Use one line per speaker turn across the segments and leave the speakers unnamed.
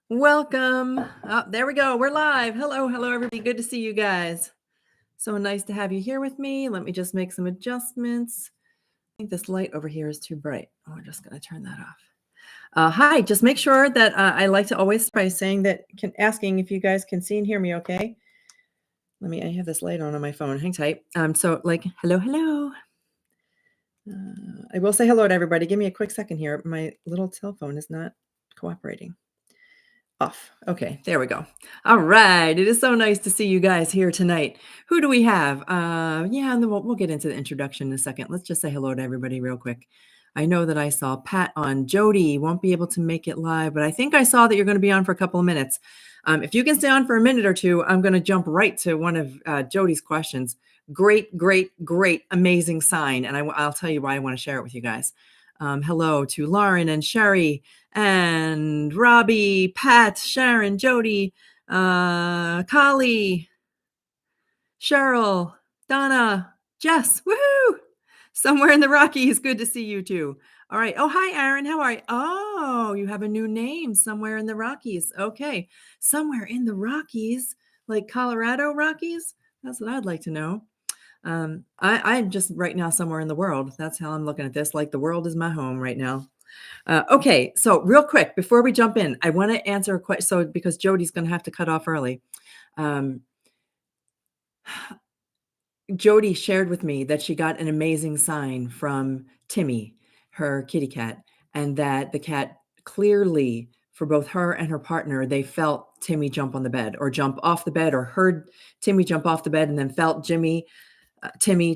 Welcome. Oh, there we go. We're live. Hello, everybody. Good to see you guys. So nice to have you here with me. Let me just make some adjustments. I think this light over here is too bright. Oh, we're just going to turn that off. Hi, just make sure that I like to always start by saying that, asking if you guys can see and hear me okay. I have this light on my phone. Hang tight. Hello. I will say hello to everybody. Give me a quick second here. My little cell phone is not cooperating. Off. Okay, there we go. All right. It is so nice to see you guys here tonight. Who do we have? Yeah, and then we'll get into the introduction in a second. Let's just say hello to everybody real quick. I know that I saw Pat on. Jody won't be able to make it live, but I think I saw that you're going to be on for a couple of minutes. If you can stay on for a minute or two, I'm going to jump right to one of Jody's questions. Great, amazing sign. And I'll tell you why I want to share it with you guys. Hello to Lauren and Sherry and Robbie, Pat, Sharon, Jody, Kali, Cheryl, Donna, Jess. Woohoo! Somewhere in the Rockies. Good to see you too. All right. Oh, hi, Aaron. How are you? Oh, you have a new name, Somewhere in the Rockies. Okay. Somewhere in the Rockies, like Colorado Rockies? That's what I'd like to know. I'm just right now somewhere in the world. That's how I'm looking at this. Like the world is my home right now. Okay, so real quick, before we jump in, I want to answer a question. So because Jody's going to have to cut off early. Jody shared with me that she got an amazing sign from Timmy, her kitty cat, and that the cat clearly, for both her and her partner, they felt Timmy jump on the bed or jump off the bed, or heard Timmy jump off the bed and then felt Timmy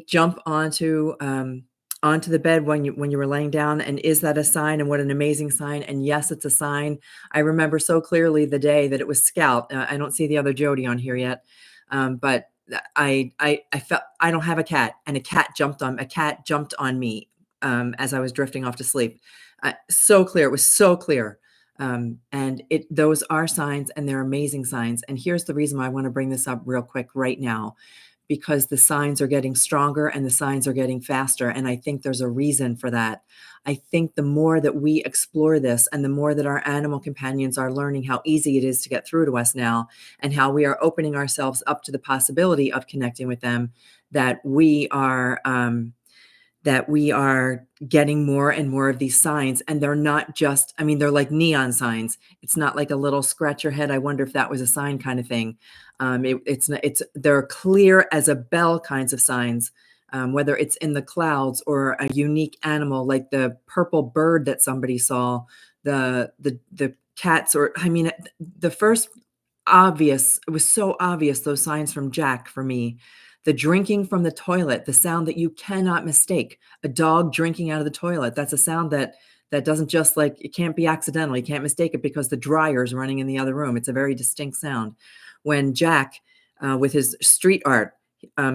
jump onto the bed when you were laying down. And is that a sign? And what an amazing sign. And yes, it's a sign. I remember so clearly the day that it was Scout. I don't see the other Jody on here yet. But I felt, I don't have a cat, and a cat jumped on me as I was drifting off to sleep. So clear. It was so clear. And those are signs, and they're amazing signs. And here's the reason why I want to bring this up real quick right now, because the signs are getting stronger and the signs are getting faster. And I think there's a reason for that. I think the more that we explore this, and the more that our animal companions are learning how easy it is to get through to us now, and how we are opening ourselves up to the possibility of connecting with them, that we are getting more and more of these signs. And they're not just, they're like neon signs. It's not like a little scratch your head, I wonder if that was a sign kind of thing. They're clear as a bell kinds of signs, whether it's in the clouds or a unique animal like the purple bird that somebody saw, the cats, or the first obvious, it was so obvious, those signs from Jack for me. The drinking from the toilet, the sound that you cannot mistake. A dog drinking out of the toilet. That's a sound that doesn't just, like, it can't be accidental. You can't mistake it because the dryer is running in the other room. It's a very distinct sound. When Jack, with his street art,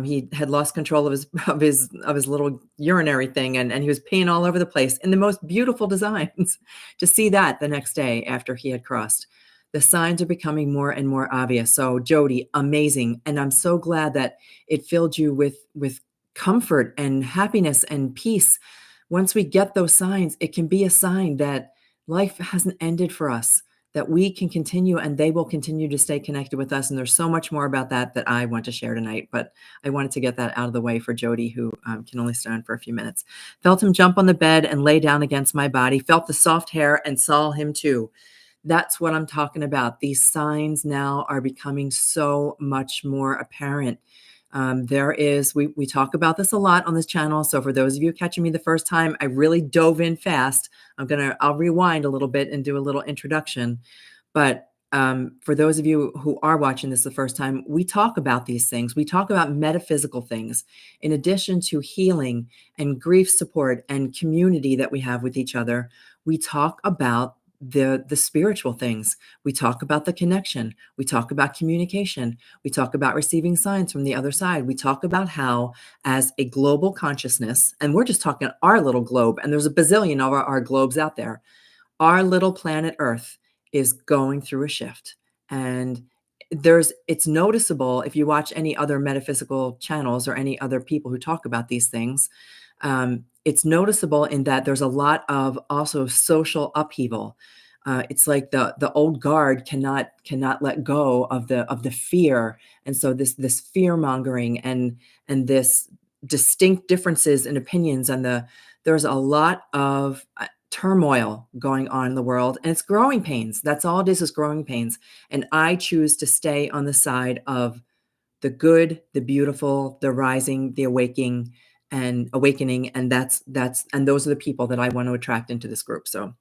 he had lost control of his little urinary thing, and he was peeing all over the place in the most beautiful designs. To see that the next day after he had crossed. The signs are becoming more and more obvious. So Jody, amazing. And I'm so glad that it filled you with comfort and happiness and peace. Once we get those signs, it can be a sign that life hasn't ended for us, that we can continue, and they will continue to stay connected with us. And there's so much more about that I want to share tonight, but I wanted to get that out of the way for Jody, who can only stay on for a few minutes. Felt him jump on the bed and lay down against my body, felt the soft hair, and saw him too. That's what I'm talking about. These signs now are becoming so much more apparent. We talk about this a lot on this channel. So for those of you catching me the first time, I really dove in fast. I'll rewind a little bit and do a little introduction. But for those of you who are watching this the first time, we talk about these things. We talk about metaphysical things. In addition to healing and grief support and community that we have with each other, we talk about the spiritual things. We talk about the connection. We talk about communication. We talk about receiving signs from the other side. We talk about how, as a global consciousness, and we're just talking our little globe, and there's a bazillion of our globes out there, our little planet Earth is going through a shift. And it's noticeable if you watch any other metaphysical channels or any other people who talk about these things. It's noticeable in that there's a lot of also social upheaval. It's like the old guard cannot let go of the fear, and so this fear mongering and this distinct differences in opinions, and there's a lot of turmoil going on in the world, and it's growing pains. That's all it is growing pains. And I choose to stay on the side of the good, the beautiful, the rising, the awakening, and and those are the people that I want to attract into this group. So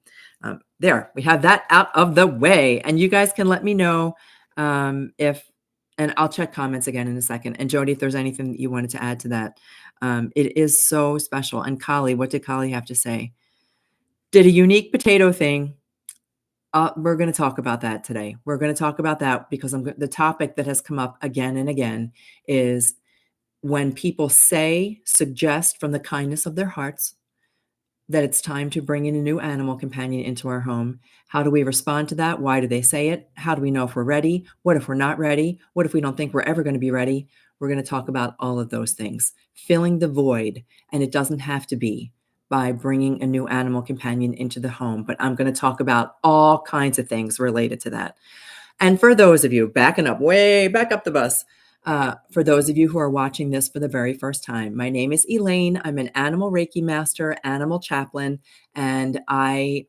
there, we have that out of the way, and you guys can let me know if, and I'll check comments again in a second. And Jody, if there's anything that you wanted to add to that, it is so special. And Kali, what did Kali have to say? Did a unique potato thing. We're going to talk about that today. We're going to talk about that because the topic that has come up again and again is when people suggest from the kindness of their hearts that it's time to bring in a new animal companion into our home. How do we respond to that? Why do they say it? How do we know if we're ready? What if we're not ready? What if we don't think we're ever going to be ready? We're going to talk about all of those things, filling the void, and it doesn't have to be by bringing a new animal companion into the home, but I'm going to talk about all kinds of things related to that. And for those of you backing up, way back up the bus, for those of you who are watching this for the very first time, my name is Elaine. I'm an Animal Reiki Master, Animal Chaplain, and I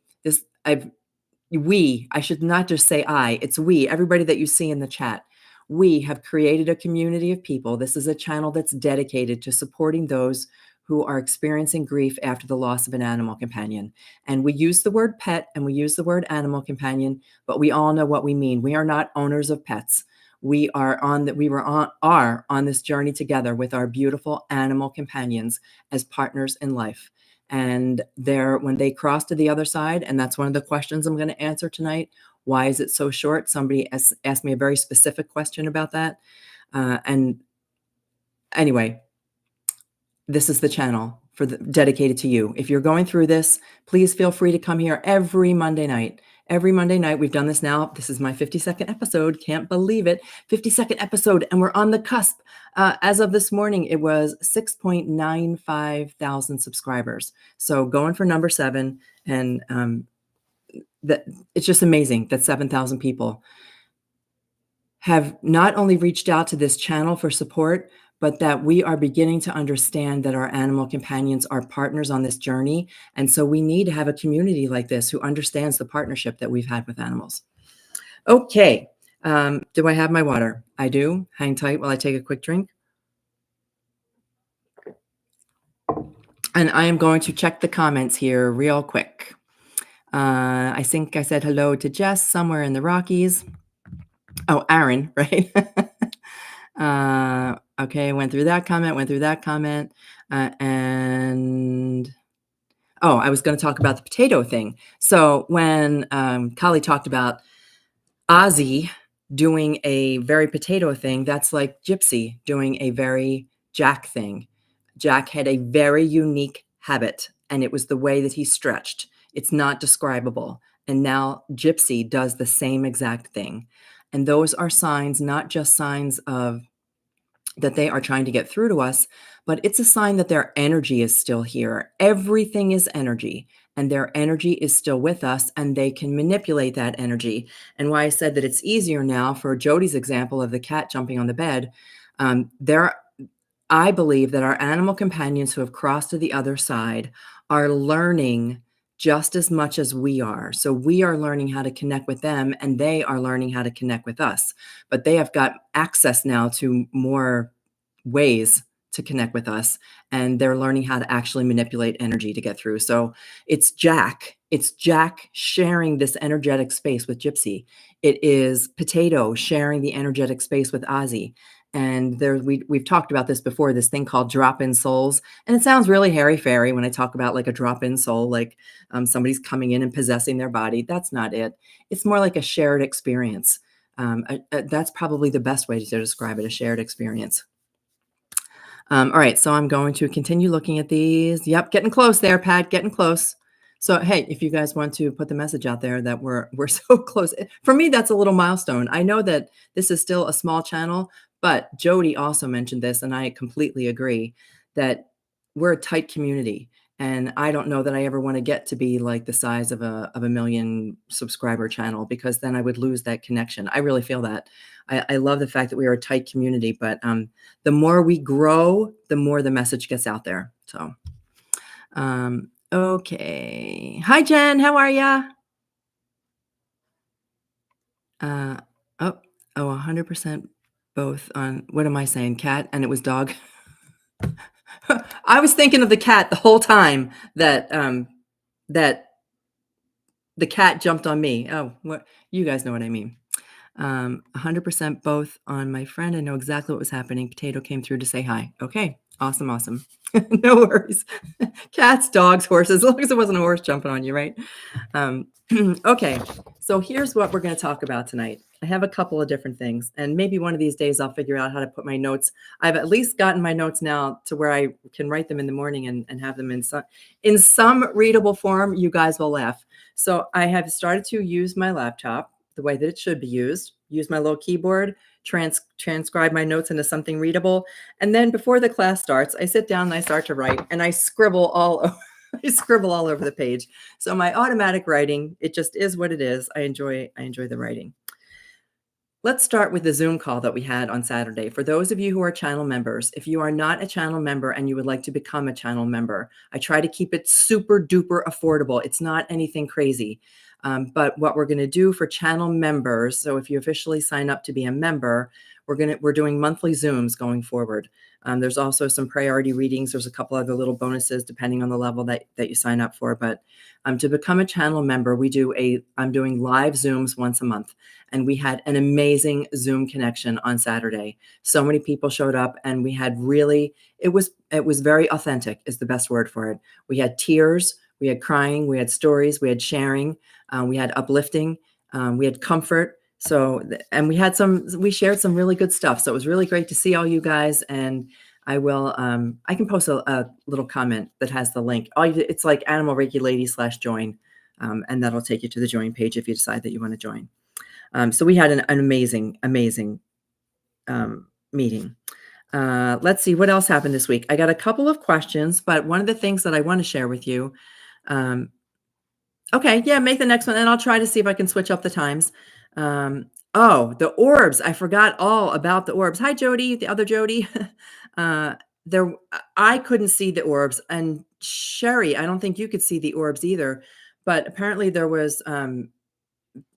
should not just say it's we, everybody that you see in the chat. We have created a community of people. This is a channel that's dedicated to supporting those who are experiencing grief after the loss of an animal companion. And we use the word pet and we use the word animal companion, but we all know what we mean. We are not owners of pets. We are on this journey together with our beautiful animal companions as partners in life. And when they cross to the other side, and that's one of the questions I'm going to answer tonight. Why is it so short? Somebody asked me a very specific question about that. And anyway, this is the channel dedicated to you. If you're going through this, please feel free to come here every Monday night. Every Monday night, we've done this now. This is my 52nd episode. Can't believe it. 52nd episode, and we're on the cusp. As of this morning, it was 6.95 thousand subscribers. So going for number 7, and it's just amazing that 7,000 people have not only reached out to this channel for support, but that we are beginning to understand that our animal companions are partners on this journey. And so we need to have a community like this who understands the partnership that we've had with animals. Okay. Do I have my water? I do. Hang tight while I take a quick drink. And I am going to check the comments here real quick. I think I said hello to Jess somewhere in the Rockies. Oh, Aaron, right? Okay, went through that comment. And I was going to talk about the potato thing. So when Kali talked about Ozzy doing a very potato thing, that's like Gypsy doing a very Jack thing. Jack had a very unique habit, and it was the way that he stretched. It's not describable. And now Gypsy does the same exact thing. And those are signs, not just signs of that they are trying to get through to us, but it's a sign that their energy is still here. Everything is energy, and their energy is still with us, and they can manipulate that energy. And why I said that it's easier now for Jody's example of the cat jumping on the bed, I believe that our animal companions who have crossed to the other side are learning just as much as we are. So we are learning how to connect with them, and they are learning how to connect with us. But they have got access now to more ways to connect with us, and they're learning how to actually manipulate energy to get through. So it's Jack sharing this energetic space with Gypsy. It is Potato sharing the energetic space with Ozzy. And we've talked about this before, this thing called drop-in souls. And it sounds really hairy-fairy when I talk about like a drop-in soul, like somebody's coming in and possessing their body. That's not it. It's more like a shared experience. That's probably the best way to describe it, a shared experience. All right, so I'm going to continue looking at these. Yep, getting close there, Pat, getting close. So, hey, if you guys want to put the message out there that we're so close. For me, that's a little milestone. I know that this is still a small channel, but Jody also mentioned this, and I completely agree that we're a tight community. And I don't know that I ever want to get to be like the size of a million subscriber channel, because then I would lose that connection. I really feel that. I love the fact that we are a tight community, but the more we grow, the more the message gets out there. So, okay. Hi, Jen. How are ya? Uh, oh, 100% both on, what am I saying? Cat, and it was dog. I was thinking of the cat the whole time that the cat jumped on me. Oh, what, you guys know what I mean. 100% both on my friend. I know exactly what was happening. Potato came through to say hi. Okay. Awesome. Awesome. No worries. Cats, dogs, horses, as long as it wasn't a horse jumping on you, right? Okay. So here's what we're going to talk about tonight. I have a couple of different things, and maybe one of these days I'll figure out how to put my notes. I've at least gotten my notes now to where I can write them in the morning and have them in some readable form. You guys will laugh. So I have started to use my laptop the way that it should be used, use my little keyboard, transcribe my notes into something readable. And then before the class starts, I sit down and I start to write, and I scribble all over. I scribble all over the page. So my automatic writing, it just is what it is. I enjoy the writing. Let's start with the Zoom call that we had on Saturday. For those of you who are channel members, if you are not a channel member and you would like to become a channel member, I try to keep it super duper affordable. It's not anything crazy. But what we're going to do for channel members, so if you officially sign up to be a member, we're doing monthly Zooms going forward. There's also some priority readings. There's a couple other little bonuses depending on the level that you sign up for. But to become a channel member, I'm doing live Zooms once a month. And we had an amazing Zoom connection on Saturday. So many people showed up, and we had it was very authentic is the best word for it. We had tears, we had crying, we had stories, we had sharing, we had uplifting, we had comfort. And we shared some really good stuff. So it was really great to see all you guys. And I can post a little comment that has the link. It's like Animal Reiki Lady /join. And that'll take you to the join page if you decide that you want to join. So we had an amazing meeting. Let's see what else happened this week. I got a couple of questions, but one of the things that I want to share with you. Okay, yeah, make the next one, and I'll try to see if I can switch up the times. The orbs. I forgot all about the orbs. Hi, Jody, the other Jody. I couldn't see the orbs, and Sherry, I don't think you could see the orbs either. But apparently there was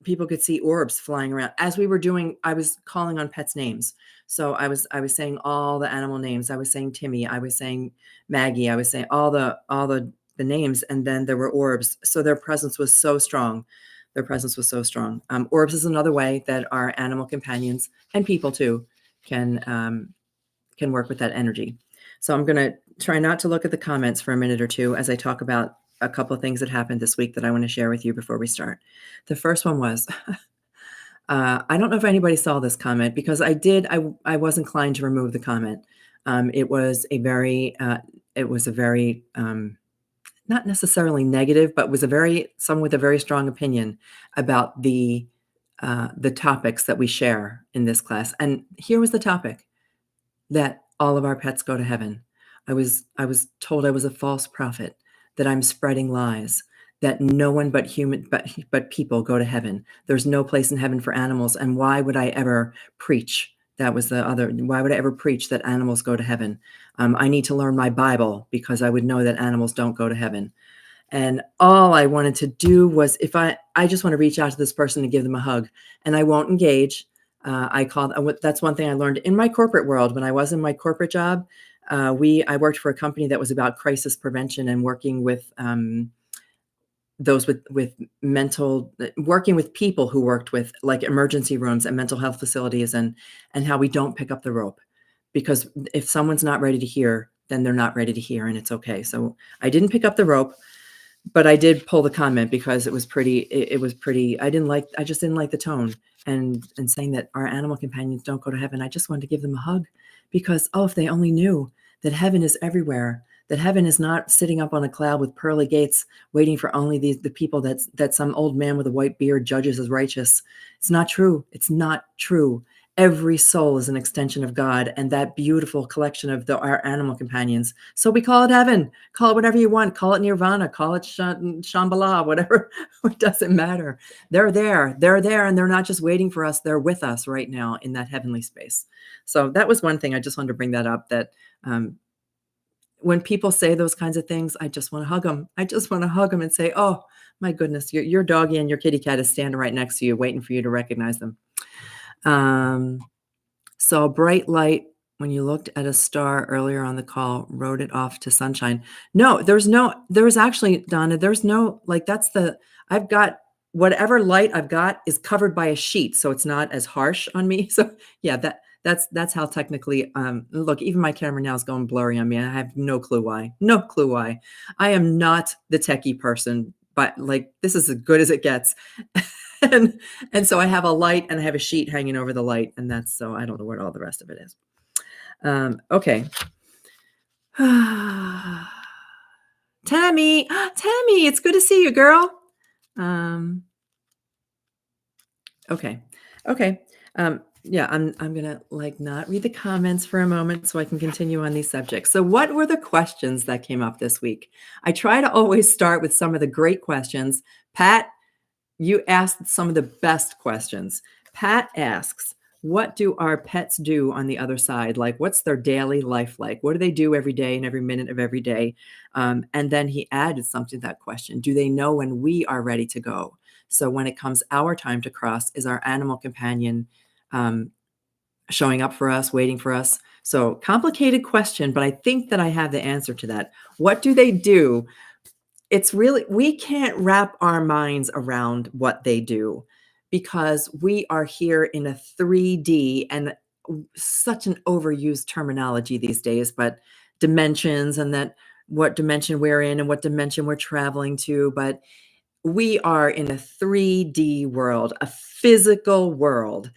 people could see orbs flying around as we were doing. I was calling on pets' names. So I was saying all the animal names. I was saying Timmy, I was saying Maggie, I was saying all the names, and then there were orbs. So their presence was so strong. Orbs is another way that our animal companions and people too can work with that energy. So I'm going to try not to look at the comments for a minute or two as I talk about a couple of things that happened this week that I want to share with you before we start. The first one was, I don't know if anybody saw this comment, because I was inclined to remove the comment. It was a very, not necessarily negative, but was someone with a very strong opinion about the topics that we share in this class. And here was the topic: that all of our pets go to heaven. I was told I was a false prophet, that I'm spreading lies, that no one but people go to heaven. There's no place in heaven for animals. And why would I ever preach? Why would I ever preach that animals go to heaven? I need to learn my Bible, because I would know that animals don't go to heaven. And all I wanted to do was, I just want to reach out to this person and give them a hug, and I won't engage. That's one thing I learned in my corporate world. When I was in my corporate job, I worked for a company that was about crisis prevention and working with those with working with people who worked with like emergency rooms and mental health facilities, and how we don't pick up the rope, because if someone's not ready to hear, then they're not ready to hear, and it's okay. So I didn't pick up the rope, but I did pull the comment because it was pretty. I just didn't like the tone, and saying that our animal companions don't go to heaven. I just wanted to give them a hug, because if they only knew that heaven is everywhere, that heaven is not sitting up on a cloud with pearly gates waiting for only the people that some old man with a white beard judges as righteous. It's not true. It's not true. Every soul is an extension of God and that beautiful collection of our animal companions. So we call it heaven, call it whatever you want, call it nirvana, call it Shambhala, whatever. It doesn't matter. They're there, and they're not just waiting for us. They're with us right now in that heavenly space. So that was one thing. I just wanted to bring that up, that when people say those kinds of things, I just want to hug them. I just want to hug them and say, oh my goodness, your doggy and your kitty cat is standing right next to you, waiting for you to recognize them. Saw a bright light when you looked at a star earlier on the call, wrote it off to sunshine. No, there's actually, Donna, there's no, like, I've got whatever light I've got is covered by a sheet, so it's not as harsh on me. So yeah, that's how technically, look, even my camera now is going blurry on me. I have no clue why. No clue why. I am not the techie person, but like, this is as good as it gets. And so I have a light and I have a sheet hanging over the light, and so I don't know what all the rest of it is. Okay. Tammy, it's good to see you, girl. Okay. Yeah, I'm gonna not read the comments for a moment so I can continue on these subjects. So what were the questions that came up this week? I try to always start with some of the great questions. Pat, you asked some of the best questions. Pat asks, what do our pets do on the other side? Like, what's their daily life like? What do they do every day and every minute of every day? And then he added something to that question. Do they know when we are ready to go? So when it comes our time to cross, is our animal companion showing up for us, waiting for us? So complicated question, but I think that I have the answer to that. What do they do? It's really, we can't wrap our minds around what they do because we are here in a 3D, and such an overused terminology these days, but dimensions, and that what dimension we're in and what dimension we're traveling to. But we are in a 3D world, a physical world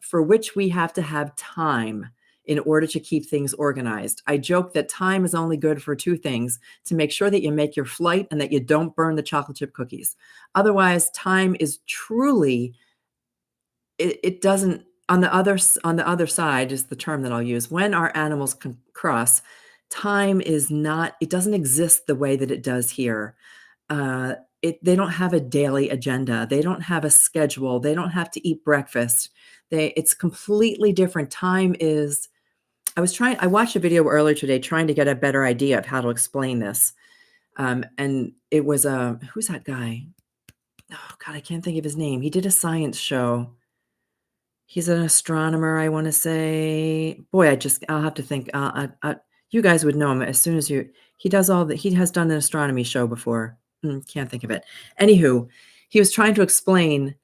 for which we have to have time in order to keep things organized. I joke that time is only good for two things: to make sure that you make your flight and that you don't burn the chocolate chip cookies. Otherwise, time is truly, it doesn't, on the other side is the term that I'll use. When our animals cross, time is not, it doesn't exist the way that it does here. They don't have a daily agenda. They don't have a schedule. They don't have to eat breakfast. It's completely different. Time is, I watched a video earlier today trying to get a better idea of how to explain this. And it was, who's that guy? Oh God, I can't think of his name. He did a science show. He's an astronomer, I want to say. Boy, I'll have to think. You guys would know him as soon as he has done an astronomy show before. Can't think of it. Anywho, he was trying to explain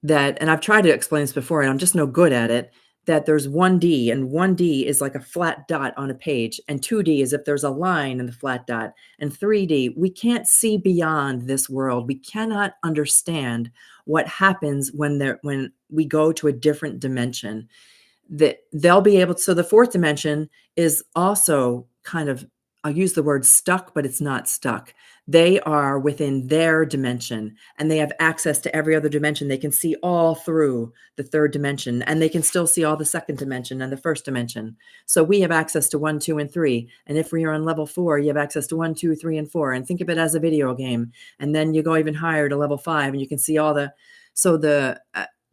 that, and I've tried to explain this before, and I'm just no good at it, that there's 1D, and 1D is like a flat dot on a page, and 2D is if there's a line in the flat dot, and 3D, we can't see beyond this world. We cannot understand what happens when we go to a different dimension. That they'll be able to, so the fourth dimension is also kind of, I'll use the word stuck, but it's not stuck. They are within their dimension and they have access to every other dimension. They can see all through the third dimension, and they can still see all the second dimension and the first dimension. So we have access to 1, 2, and 3. And if we are on level 4, you have access to 1, 2, 3, and 4. And think of it as a video game. And then you go even higher to level 5 and you can see all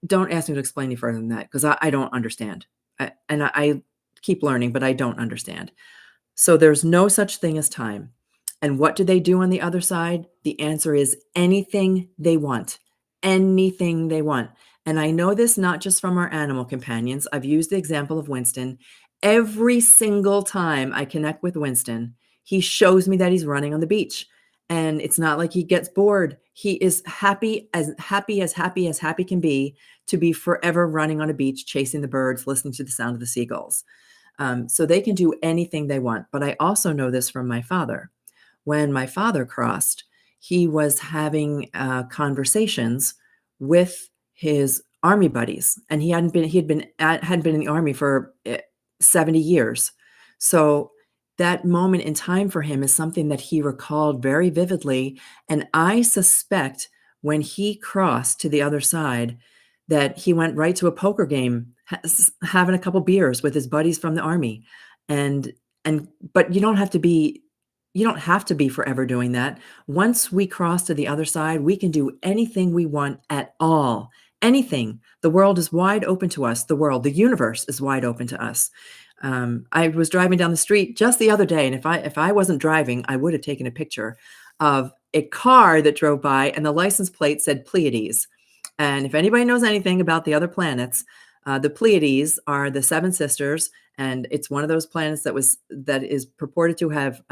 don't ask me to explain any further than that, because I don't understand. I keep learning, but I don't understand. So there's no such thing as time. And what do they do on the other side? The answer is anything they want. Anything they want. And I know this not just from our animal companions. I've used the example of Winston. Every single time I connect with Winston, he shows me that he's running on the beach. And it's not like he gets bored. He is happy as happy can be, to be forever running on a beach, chasing the birds, listening to the sound of the seagulls. So they can do anything they want. But I also know this from my father. When my father crossed, he was having conversations with his army buddies, and he hadn't been in the army for 70 years. So that moment in time for him is something that he recalled very vividly. And I suspect when he crossed to the other side, that he went right to a poker game having a couple beers with his buddies from the army. And but you don't have to be forever doing that. Once we cross to the other side, we can do anything we want at all. Anything. The world is wide open to us. The universe is wide open to us. I was driving down the street just the other day, and if I wasn't driving, I would have taken a picture of a car that drove by, and the license plate said Pleiades. And if anybody knows anything about the other planets, the Pleiades are the seven sisters, and it's one of those planets that is purported to have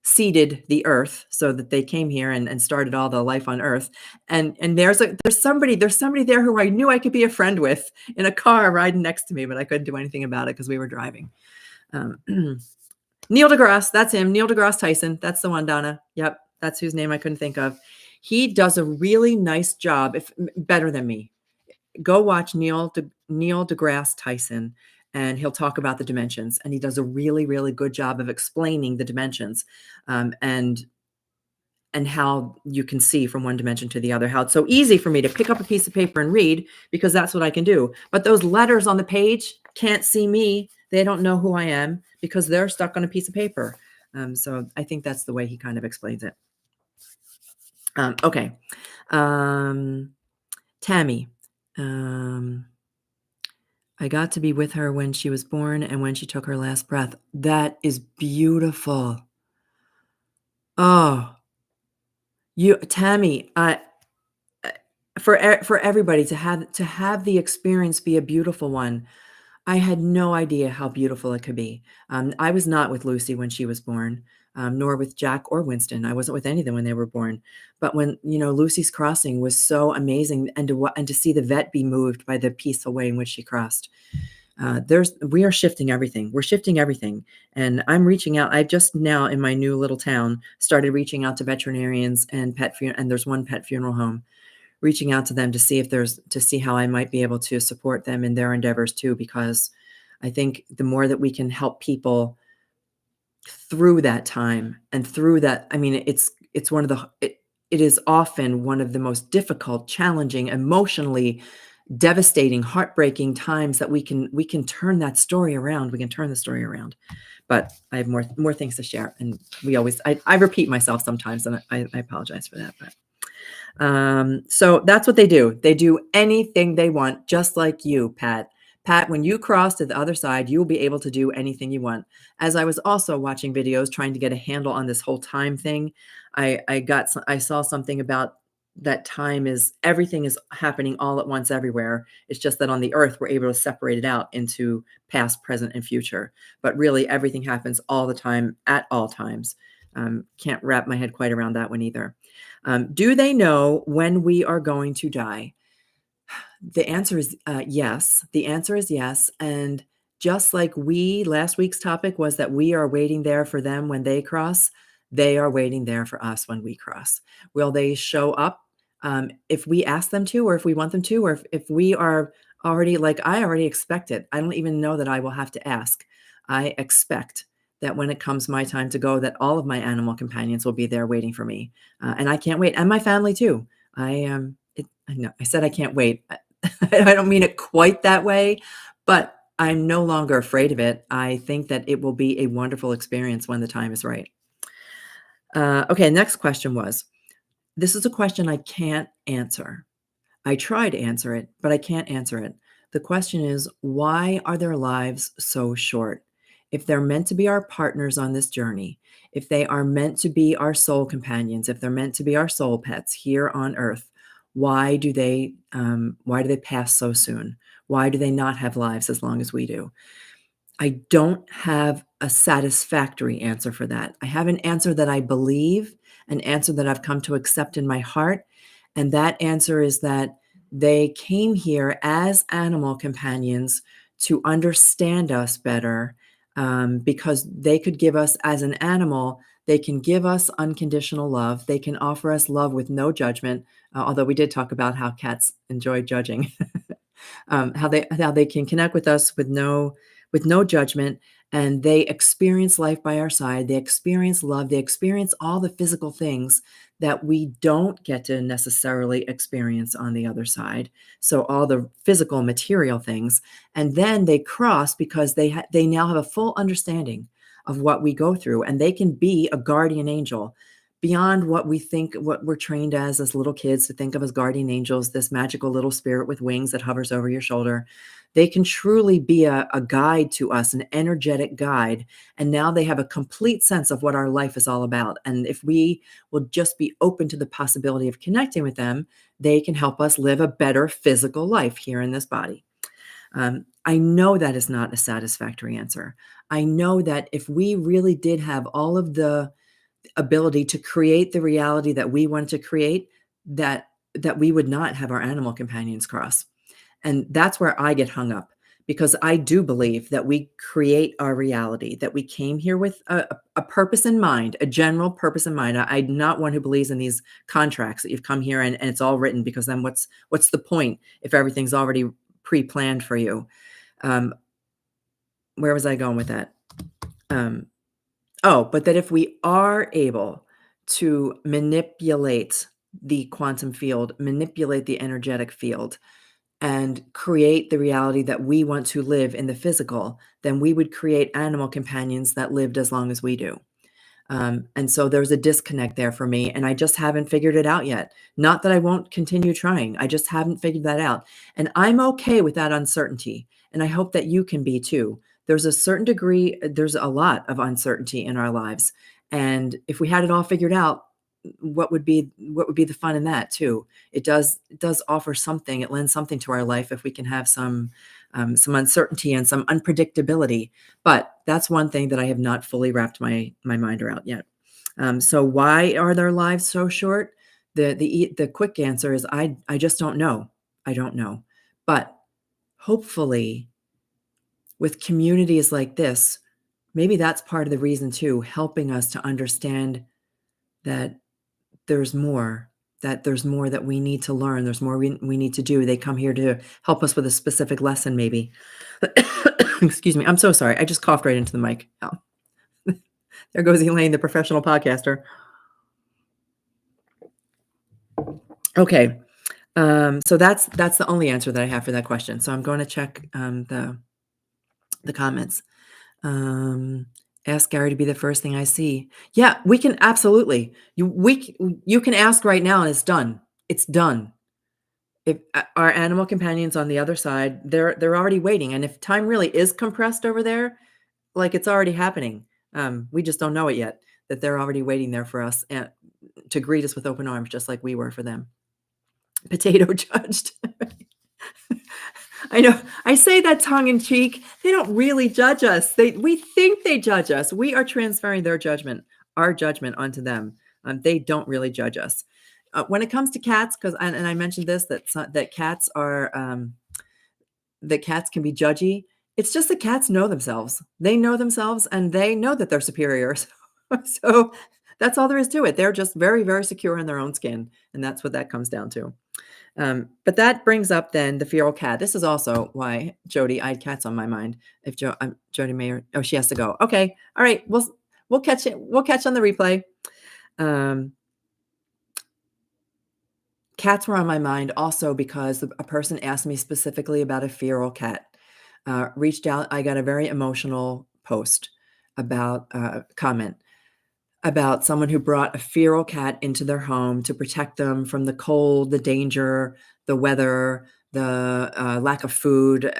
seeded the Earth, so that they came here and started all the life on Earth. And there's somebody there who I knew I could be a friend with in a car riding next to me, but I couldn't do anything about it because we were driving. Neil deGrasse, that's him. Neil deGrasse Tyson, that's the one, Donna. Yep, that's whose name I couldn't think of. He does a really nice job, if better than me. Go watch Neil deGrasse Tyson, and he'll talk about the dimensions. And he does a really, really good job of explaining the dimensions, and how you can see from one dimension to the other. How it's so easy for me to pick up a piece of paper and read, because that's what I can do. But those letters on the page can't see me. They don't know who I am because they're stuck on a piece of paper. So I think that's the way he kind of explains it. Okay. Tammy. I got to be with her when she was born and when she took her last breath. That is beautiful. Oh, Tammy, for everybody to have the experience be a beautiful one. I had no idea how beautiful it could be. I was not with Lucy when she was born, nor with Jack or Winston. I wasn't with any of them when they were born. But when, Lucy's crossing was so amazing, and to see the vet be moved by the peaceful way in which she crossed. We are shifting everything. We're shifting everything. And I'm reaching out. I just now, in my new little town, started reaching out to veterinarians and and there's one pet funeral home, reaching out to them to see how I might be able to support them in their endeavors too, because I think the more that we can help people through that time and through that, I mean, it is often one of the most difficult, challenging, emotionally devastating, heartbreaking times that we can turn that story around. We can turn the story around. But I have more things to share, and I repeat myself sometimes, and I apologize for that. But so that's what they do. They do anything they want, just like you, Pat. Pat, when you cross to the other side, you will be able to do anything you want. As I was also watching videos trying to get a handle on this whole time thing, I saw something about that everything is happening all at once everywhere. It's just that on the earth, we're able to separate it out into past, present, and future. But really, everything happens all the time at all times. Can't wrap my head quite around that one either. Do they know when we are going to die? The answer is yes. The answer is yes. And just like last week's topic was that we are waiting there for them when they cross, they are waiting there for us when we cross. Will they show up if we ask them to, or if we want them to, or if we are already, like, I already expect it. I don't even know that I will have to ask. I expect that when it comes my time to go, that all of my animal companions will be there waiting for me. And I can't wait. And my family too. I know I said I can't wait. I don't mean it quite that way, but I'm no longer afraid of it. I think that it will be a wonderful experience when the time is right. Okay, next question was, this is a question I can't answer. I try to answer it, but I can't answer it. The question is, why are their lives so short? If they're meant to be our partners on this journey, if they are meant to be our soul companions, if they're meant to be our soul pets here on earth, why do they pass so soon? Why do they not have lives as long as we do? I don't have a satisfactory answer for that. I have an answer that I believe, an answer that I've come to accept in my heart. And that answer is that they came here as animal companions to understand us better, because they could give us, as an animal, they can give us unconditional love. They can offer us love with no judgment, although we did talk about how cats enjoy judging, how they can connect with us with no judgment, and they experience life by our side. They experience love. They experience all the physical things that we don't get to necessarily experience on the other side. So all the physical material things, and then they cross because they now have a full understanding of what we go through, and they can be a guardian angel beyond what we think, what we're trained as little kids to think of as guardian angels, this magical little spirit with wings that hovers over your shoulder. They can truly be a guide to us, an energetic guide. And now they have a complete sense of what our life is all about. And if we will just be open to the possibility of connecting with them, they can help us live a better physical life here in this body. I know that is not a satisfactory answer. I know that if we really did have all of the ability to create the reality that we want to create, that we would not have our animal companions cross. And that's where I get hung up, because I do believe that we create our reality, that we came here with a purpose in mind, a general purpose in mind. I'm not one who believes in these contracts that you've come here and it's all written, because then what's the point if everything's already pre-planned for you? Where was I going with that? But that if we are able to manipulate the quantum field, manipulate the energetic field, and create the reality that we want to live in the physical, then we would create animal companions that lived as long as we do. And so there's a disconnect there for me, and I just haven't figured it out yet. Not that I won't continue trying. I just haven't figured that out. And I'm okay with that uncertainty. And I hope that you can be too. There's a certain degree, there's a lot of uncertainty in our lives. And if we had it all figured out, what would be the fun in that too? It does offer something. It lends something to our life if we can have some uncertainty and some unpredictability. But that's one thing that I have not fully wrapped my mind around yet. So why are their lives so short? The quick answer is I just don't know. I don't know. But hopefully, with communities like this, maybe that's part of the reason too, helping us to understand that there's more, that we need to learn. There's more we need to do. They come here to help us with a specific lesson, maybe. Excuse me. I'm so sorry. I just coughed right into the mic. Oh. There goes Elaine, the professional podcaster. Okay. So that's the only answer that I have for that question. So I'm going to check the comments. Ask Gary to be the first thing I see. Yeah, we can absolutely. You can ask right now, and it's done. It's done. If our animal companions on the other side, they're already waiting. And if time really is compressed over there, like it's already happening. We just don't know it yet. That they're already waiting there for us and to greet us with open arms, just like we were for them. Potato judged. I know. I say that tongue in cheek. They don't really judge us. We think they judge us. We are transferring their judgment, our judgment, onto them. They don't really judge us. When it comes to cats, and I mentioned this, that cats are that cats can be judgy. It's just that cats know themselves. They know themselves, and they know that they're superiors. So that's all there is to it. They're just very, very secure in their own skin, and that's what that comes down to. But that brings up then the feral cat. This is also why Jody, I had cats on my mind. If Jody Mayer, she has to go. Okay, all right, we'll catch it. We'll catch on the replay. Cats were on my mind also because a person asked me specifically about a feral cat. Reached out. I got a very emotional post about comment about someone who brought a feral cat into their home to protect them from the cold, the danger, the weather, the lack of food,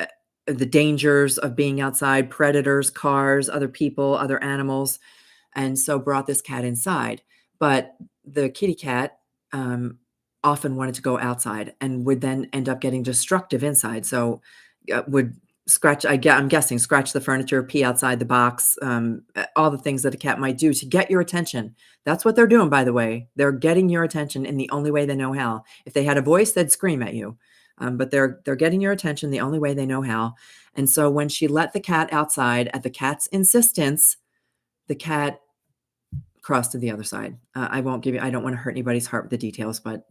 the dangers of being outside, predators, cars, other people, other animals, and so brought this cat inside. But the kitty cat often wanted to go outside and would then end up getting destructive inside. So would scratch, I'm guessing, scratch the furniture, pee outside the box, all the things that a cat might do to get your attention. That's what they're doing, by the way. They're getting your attention in the only way they know how. If they had a voice, they'd scream at you. But they're getting your attention the only way they know how. And so when she let the cat outside at the cat's insistence, the cat crossed to the other side. I don't want to hurt anybody's heart with the details, but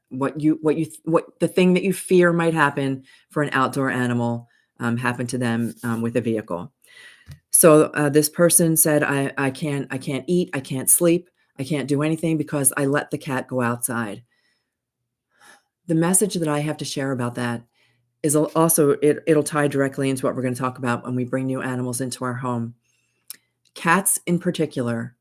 what the thing that you fear might happen for an outdoor animal happened to them with a vehicle. So this person said, I can't eat, I can't sleep, I can't do anything because I let the cat go outside. The message that I have to share about that is also, it'll tie directly into what we're going to talk about when we bring new animals into our home. Cats in particular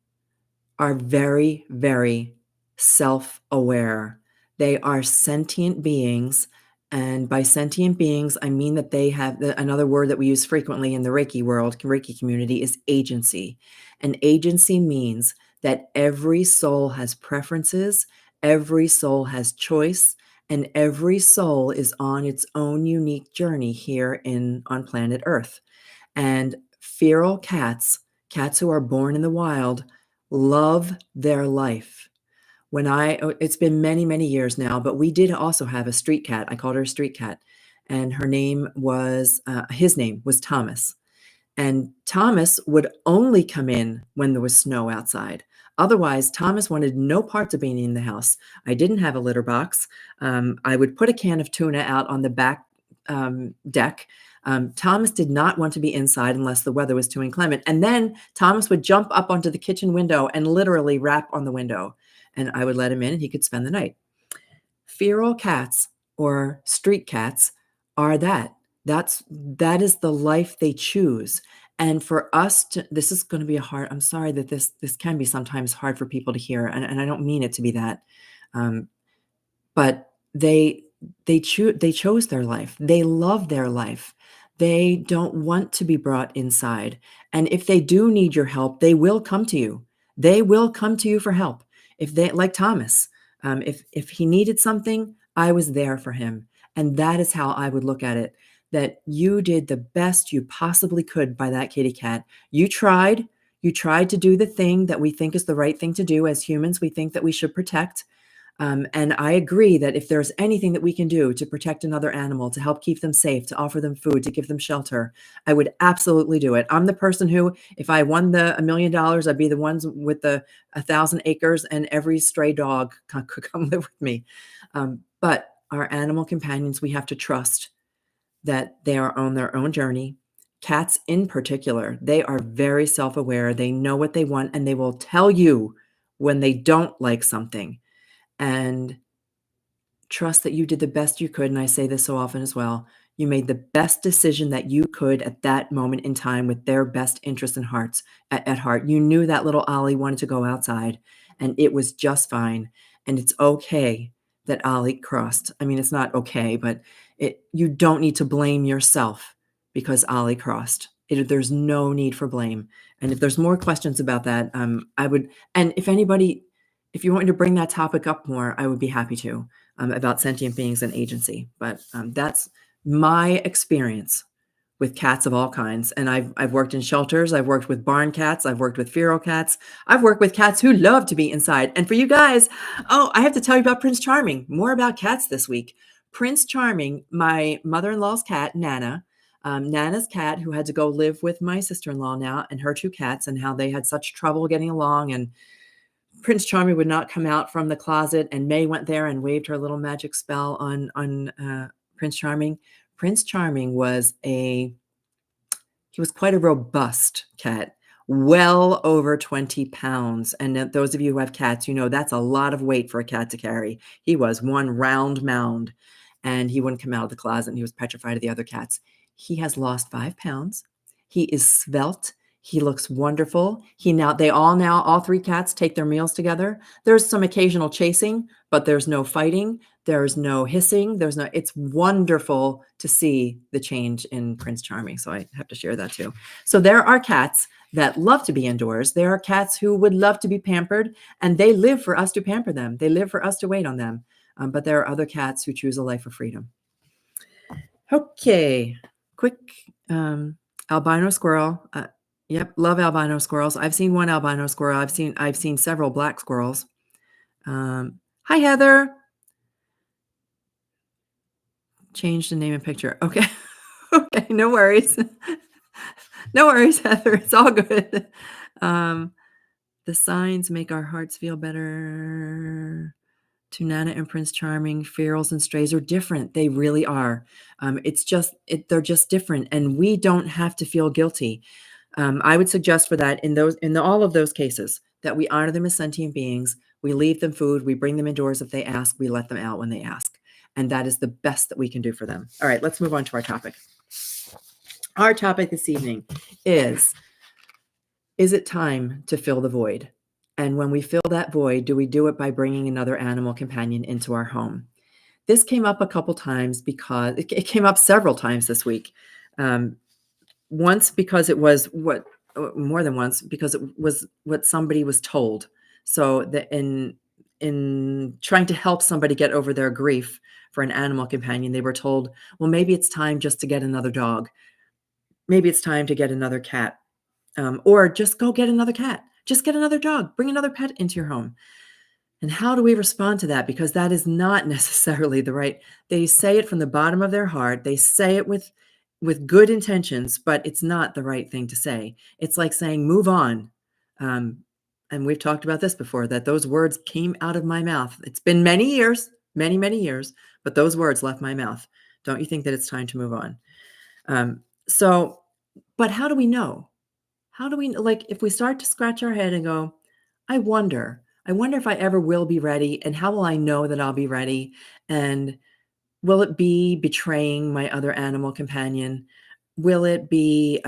are very, very self-aware. They are sentient beings. And by sentient beings, I mean that they have another word that we use frequently in the Reiki world, Reiki community, is agency. And agency means that every soul has preferences, every soul has choice, and every soul is on its own unique journey here on planet Earth. And feral cats, cats who are born in the wild, love their life. It's been many, many years now, but we did also have a street cat. I called her a street cat. And his name was Thomas. And Thomas would only come in when there was snow outside. Otherwise, Thomas wanted no parts of being in the house. I didn't have a litter box. I would put a can of tuna out on the back deck. Thomas did not want to be inside unless the weather was too inclement. And then Thomas would jump up onto the kitchen window and literally rap on the window. And I would let him in and he could spend the night. Feral cats or street cats are that. That is the life they choose. And for us to, this is going to be I'm sorry that this can be sometimes hard for people to hear. And I don't mean it to be that. But they chose their life. They love their life. They don't want to be brought inside. And if they do need your help, they will come to you. They will come to you for help. If they, like Thomas, if he needed something, I was there for him. And that is how I would look at it, that you did the best you possibly could by that kitty cat. You tried to do the thing that we think is the right thing to do. As humans, we think that we should protect. And I agree that if there's anything that we can do to protect another animal, to help keep them safe, to offer them food, to give them shelter, I would absolutely do it. I'm the person who, if I won the $1 million, I'd be the ones with the 1,000 acres and every stray dog could come live with me. But our animal companions, we have to trust that they are on their own journey. Cats in particular, they are very self-aware. They know what they want, and they will tell you when they don't like something. And trust that you did the best you could. And I say this so often as well. You made the best decision that you could at that moment in time with their best interests and hearts at heart. You knew that little Ollie wanted to go outside, and it was just fine. And it's okay that Ollie crossed. I mean, it's not okay, but you don't need to blame yourself because Ollie crossed. There's no need for blame. And if there's more questions about that, I would, and if you want me to bring that topic up more, I would be happy to, about sentient beings and agency. But that's my experience with cats of all kinds. And I've worked in shelters. I've worked with barn cats. I've worked with feral cats. I've worked with cats who love to be inside. And for you guys, I have to tell you about Prince Charming. More about cats this week. Prince Charming, my mother-in-law's cat, Nana. Nana's cat, who had to go live with my sister-in-law now, and her two cats, and how they had such trouble getting along. And Prince Charming would not come out from the closet, and May went there and waved her little magic spell on Prince Charming. Prince Charming was quite a robust cat, well over 20 pounds. And those of you who have cats, you know that's a lot of weight for a cat to carry. He was one round mound, and he wouldn't come out of the closet, and he was petrified of the other cats. He has lost 5 pounds. He is svelte. He looks wonderful. All 3 cats take their meals together. There's some occasional chasing, but there's no fighting. There's no hissing. It's wonderful to see the change in Prince Charming. So I have to share that too. So there are cats that love to be indoors. There are cats who would love to be pampered, and they live for us to pamper them. They live for us to wait on them. But there are other cats who choose a life of freedom. Okay, quick albino squirrel. Yep, love albino squirrels. I've seen one albino squirrel. I've seen several black squirrels. Hi, Heather. Change the name and picture. Okay. Okay, no worries. No worries, Heather. It's all good. The signs make our hearts feel better. To Nana and Prince Charming, ferals and strays are different. They really are. They're just different, and we don't have to feel guilty. I would suggest for that in all of those cases that we honor them as sentient beings. We leave them food. We bring them indoors if they ask. We let them out when they ask. And that is the best that we can do for them. All right, let's move on to our topic. Our topic this evening is it time to fill the void? And when we fill that void, do we do it by bringing another animal companion into our home? This came up a couple times because it came up several times this week. Once because it was more than once because it was what somebody was told. So that in trying to help somebody get over their grief for an animal companion, they were told, well, maybe it's time just to get another dog. Maybe it's time to get another cat. Or just go get another cat. Just get another dog. Bring another pet into your home. And how do we respond to that? Because that is not necessarily the right. They say it from the bottom of their heart. They say it with good intentions, but it's not the right thing to say. It's like saying, move on. And we've talked about this before, that those words came out of my mouth. It's been many years, many, many years, but those words left my mouth. Don't you think that it's time to move on? But how do we know? How do we, like, if we start to scratch our head and go, I wonder if I ever will be ready, and how will I know that I'll be ready? And will it be betraying my other animal companion? Will it be,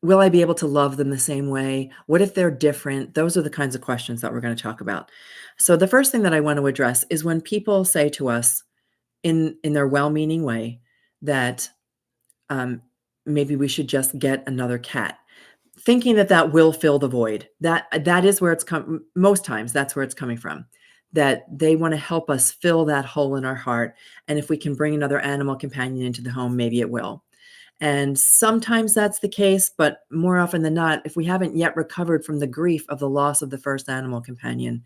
will I be able to love them the same way? What if they're different? Those are the kinds of questions that we're going to talk about. So the first thing that I want to address is when people say to us in their well-meaning way that maybe we should just get another cat, thinking that will fill the void. That is where it's most times that's where it's coming from, that they want to help us fill that hole in our heart. And if we can bring another animal companion into the home, maybe it will. And sometimes that's the case, but more often than not, if we haven't yet recovered from the grief of the loss of the first animal companion,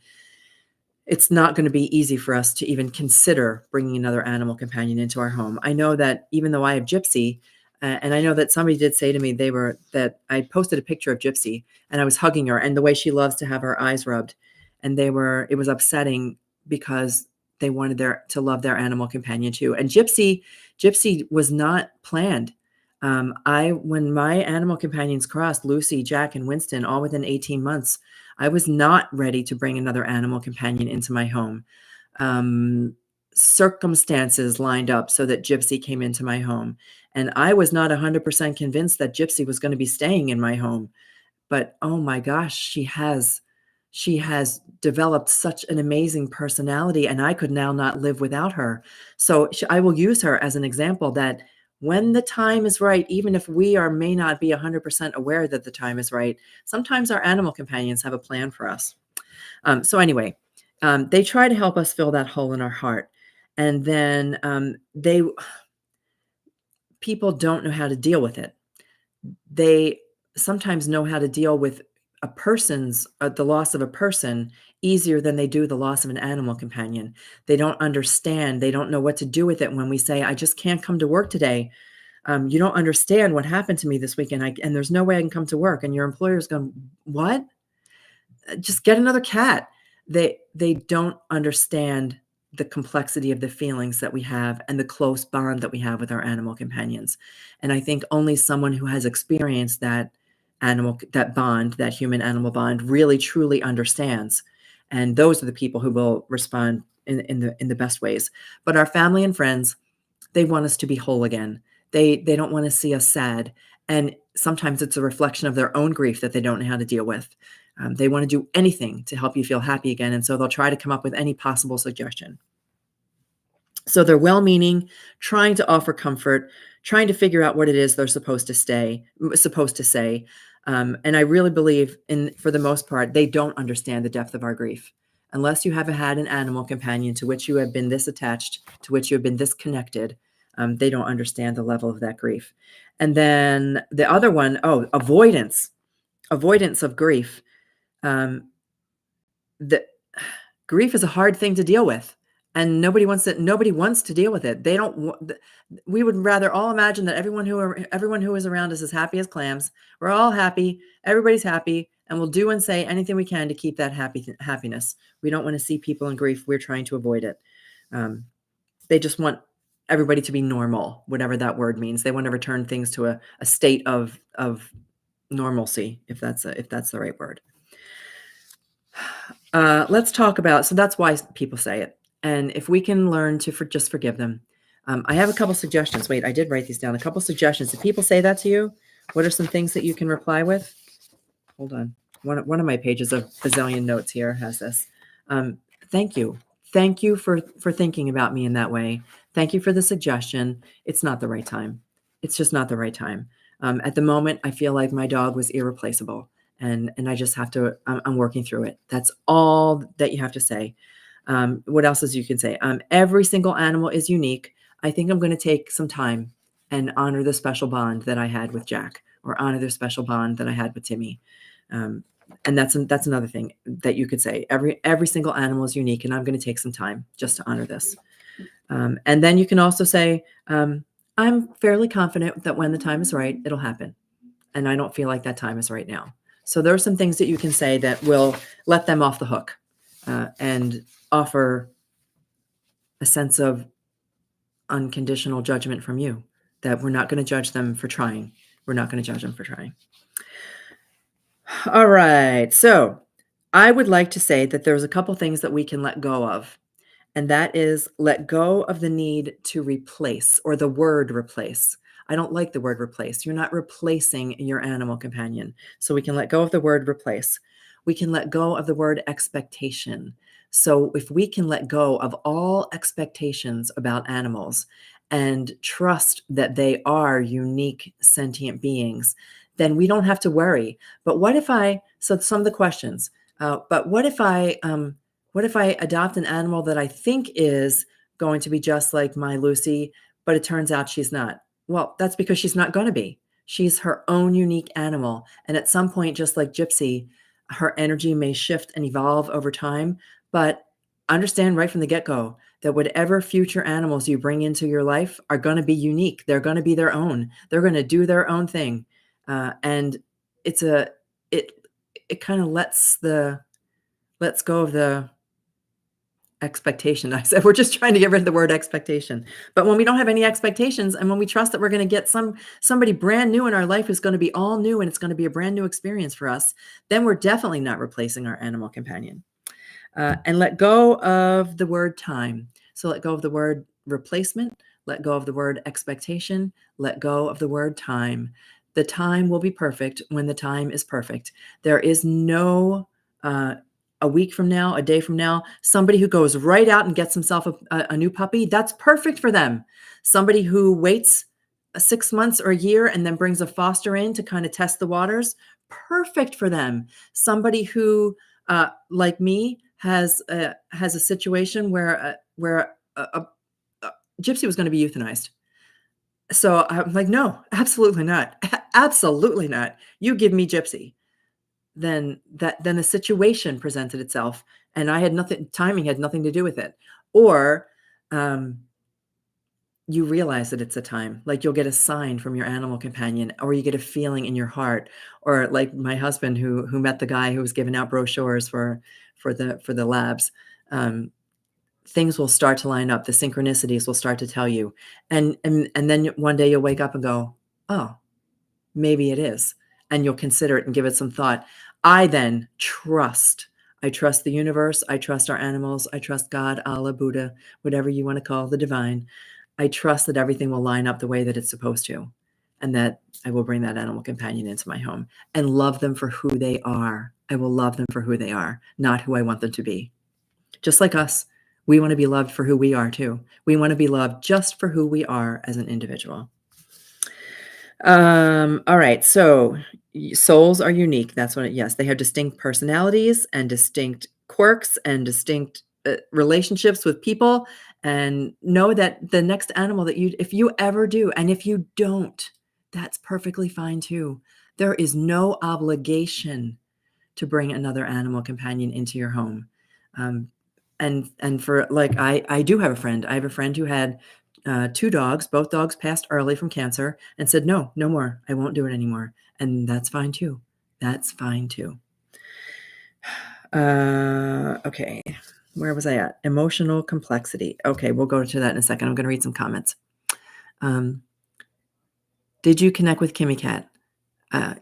it's not going to be easy for us to even consider bringing another animal companion into our home. I know that even though I have Gypsy, and I know that somebody did say to me that I posted a picture of Gypsy and I was hugging her, and the way she loves to have her eyes rubbed, and it was upsetting because they wanted to love their animal companion too. And Gypsy was not planned. When my animal companions crossed, Lucy, Jack, and Winston, all within 18 months, I was not ready to bring another animal companion into my home. Circumstances lined up so that Gypsy came into my home. And I was not 100% convinced that Gypsy was going to be staying in my home. But oh my gosh, she has developed such an amazing personality, and I could now not live without her. So I will use her as an example that when the time is right, even if we may not be 100% aware that the time is right, sometimes our animal companions have a plan for us. So anyway, they try to help us fill that hole in our heart. And then people don't know how to deal with it. They sometimes know how to deal with the loss of a person easier than they do the loss of an animal companion. They don't understand. They don't know what to do with it when we say, I just can't come to work today. You don't understand what happened to me this weekend, and there's no way I can come to work. And your employer's going, what? Just get another cat. They don't understand the complexity of the feelings that we have and the close bond that we have with our animal companions. And I think only someone who has experienced that bond, that human animal bond, really truly understands. And those are the people who will respond in the best ways. But our family and friends, they want us to be whole again. They don't want to see us sad. And sometimes it's a reflection of their own grief that they don't know how to deal with. They want to do anything to help you feel happy again. And so they'll try to come up with any possible suggestion. So they're well-meaning, trying to offer comfort, trying to figure out what it is they're supposed to say. And I really believe for the most part, they don't understand the depth of our grief. Unless you have had an animal companion to which you have been this attached, to which you have been this connected, they don't understand the level of that grief. And then the other one, avoidance of grief. The grief is a hard thing to deal with, and nobody wants to deal with it. We would rather all imagine that everyone who is around us is happy as clams. We're all happy. Everybody's happy, and we'll do and say anything we can to keep that happiness. We don't want to see people in grief. We're trying to avoid it. They just want everybody to be normal, whatever that word means. They want to return things to a state of normalcy, if that's the right word. Let's talk about, so that's why people say it. And if we can learn to just forgive them. I have a couple suggestions. Wait, I did write these down. A couple suggestions. If people say that to you, what are some things that you can reply with? Hold on. One of my pages of bazillion notes here has this. Thank you. Thank you for thinking about me in that way. Thank you for the suggestion. It's not the right time. It's just not the right time. At the moment, I feel like my dog was irreplaceable, and I just have to. I'm working through it. That's all that you have to say. What else is you can say? Every single animal is unique. I think I'm going to take some time and honor the special bond that I had with Jack, or honor the special bond that I had with Timmy. And that's another thing that you could say. Every single animal is unique, and I'm going to take some time just to honor this. And then you can also say, I'm fairly confident that when the time is right, it'll happen. And I don't feel like that time is right now. So there are some things that you can say that will let them off the hook, and offer a sense of unconditional judgment from you, that we're not going to judge them for trying. We're not going to judge them for trying. All right. So I would like to say that there's a couple things that we can let go of. And that is, let go of the need to replace, or the word replace. I don't like the word replace. You're not replacing your animal companion. So we can let go of the word replace. We can let go of the word expectation. So if we can let go of all expectations about animals and trust that they are unique sentient beings, then we don't have to worry. But what if so some of the questions, but what if I adopt an animal that I think is going to be just like my Lucy, but it turns out she's not? Well, that's because she's not going to be. She's her own unique animal. And at some point, just like Gypsy, her energy may shift and evolve over time. But understand right from the get-go that whatever future animals you bring into your life are going to be unique. They're going to be their own. They're going to do their own thing. And it kind of lets go of the expectation. I said, we're just trying to get rid of the word expectation. But when we don't have any expectations, and when we trust that we're going to get somebody brand new in our life who's going to be all new, and it's going to be a brand new experience for us, then we're definitely not replacing our animal companion. And let go of the word time. So let go of the word replacement, let go of the word expectation, let go of the word time. The time will be perfect when the time is perfect. There is no a week from now, a day from now, somebody who goes right out and gets himself a new puppy, that's perfect for them. Somebody who waits 6 months or a year and then brings a foster in to kind of test the waters, perfect for them. Somebody who, like me, has a situation where a Gypsy was going to be euthanized. So I'm like, no, absolutely not. Absolutely not. You give me Gypsy. Then the situation presented itself, and timing had nothing to do with it. Or you realize that it's a time, like you'll get a sign from your animal companion, or you get a feeling in your heart, or like my husband who met the guy who was giving out brochures for the labs. Things will start to line up. The synchronicities will start to tell you. And then one day you'll wake up and go, oh, maybe it is. And you'll consider it and give it some thought. I trust the universe. I trust our animals. I trust God, Allah, Buddha, whatever you want to call the divine. I trust that everything will line up the way that it's supposed to, and that I will bring that animal companion into my home and love them for who they are. I will love them for who they are, not who I want them to be. Just like us, we want to be loved for who we are too. We want to be loved just for who we are as an individual. All right. So souls are unique. That's what yes, they have distinct personalities and distinct quirks and distinct relationships with people. And know that the next animal that if you ever do, and if you don't, that's perfectly fine too. There is no obligation to bring another animal companion into your home. And for like, I do have a friend. I have a friend who had 2 dogs. Both dogs passed early from cancer, and said, no more. I won't do it anymore. And that's fine too. That's fine too. Okay. Where was I at? Emotional complexity. Okay, we'll go to that in a second. I'm going to read some comments. Did you connect with Kimmy Cat?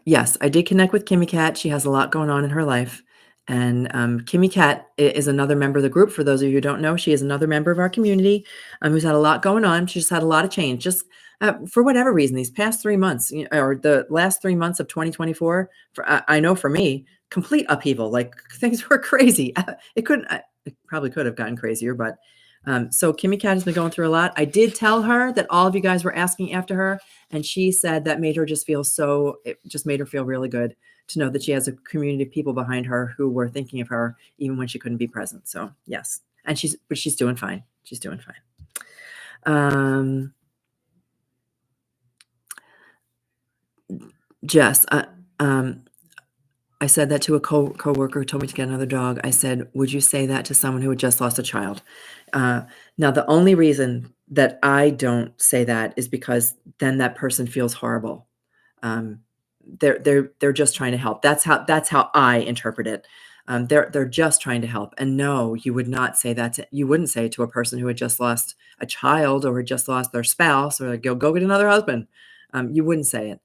Yes, I did connect with Kimmy Cat. She has a lot going on in her life. And Kimmy Cat is another member of the group. For those of you who don't know, she is another member of our community who's had a lot going on. She's had a lot of change, just for whatever reason, these past 3 months, or the last 3 months of 2024, I know for me, complete upheaval. Like things were crazy. It probably could have gotten crazier, but so Kimmy Cat has been going through a lot. I did tell her that all of you guys were asking after her. And she said that made her just feel it just made her feel really good to know that she has a community of people behind her who were thinking of her even when she couldn't be present. So yes. And she's doing fine. She's doing fine. Jess, I said that to a coworker who told me to get another dog. I said, would you say that to someone who had just lost a child? Now, the only reason that I don't say that is because then that person feels horrible. They're just trying to help. That's how I interpret it. They're just trying to help. And no, you would not say that. You wouldn't say it to a person who had just lost a child or had just lost their spouse or like, go get another husband. You wouldn't say it,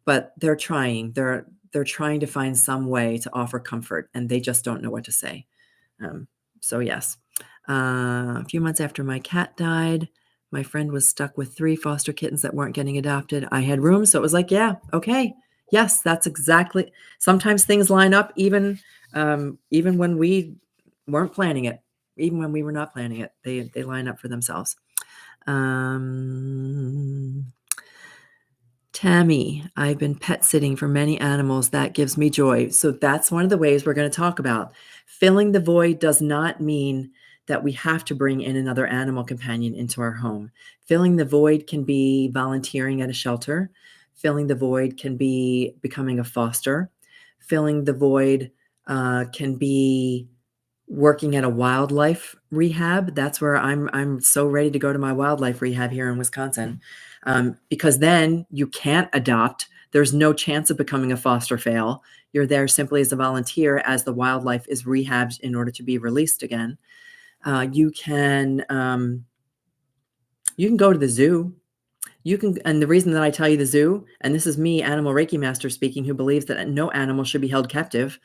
but they're trying. They're trying to find some way to offer comfort, and they just don't know what to say. So yes, a few months after my cat died, my friend was stuck with 3 foster kittens that weren't getting adopted. I had room, so it was like, yeah, okay, yes, that's exactly. Sometimes things line up, even when we weren't planning it, even when we were not planning it, they line up for themselves. Tammy, I've been pet sitting for many animals. That gives me joy. So that's one of the ways we're going to talk about. Filling the void does not mean that we have to bring in another animal companion into our home. Filling the void can be volunteering at a shelter. Filling the void can be becoming a foster. Filling the void can be working at a wildlife rehab. That's where I'm so ready to go to my wildlife rehab here in Wisconsin. Because then you can't adopt. There's no chance of becoming a foster fail. You're there simply as a volunteer as the wildlife is rehabbed in order to be released again. You can go to the zoo. And the reason that I tell you the zoo, and this is me, Animal Reiki Master speaking, who believes that no animal should be held captive.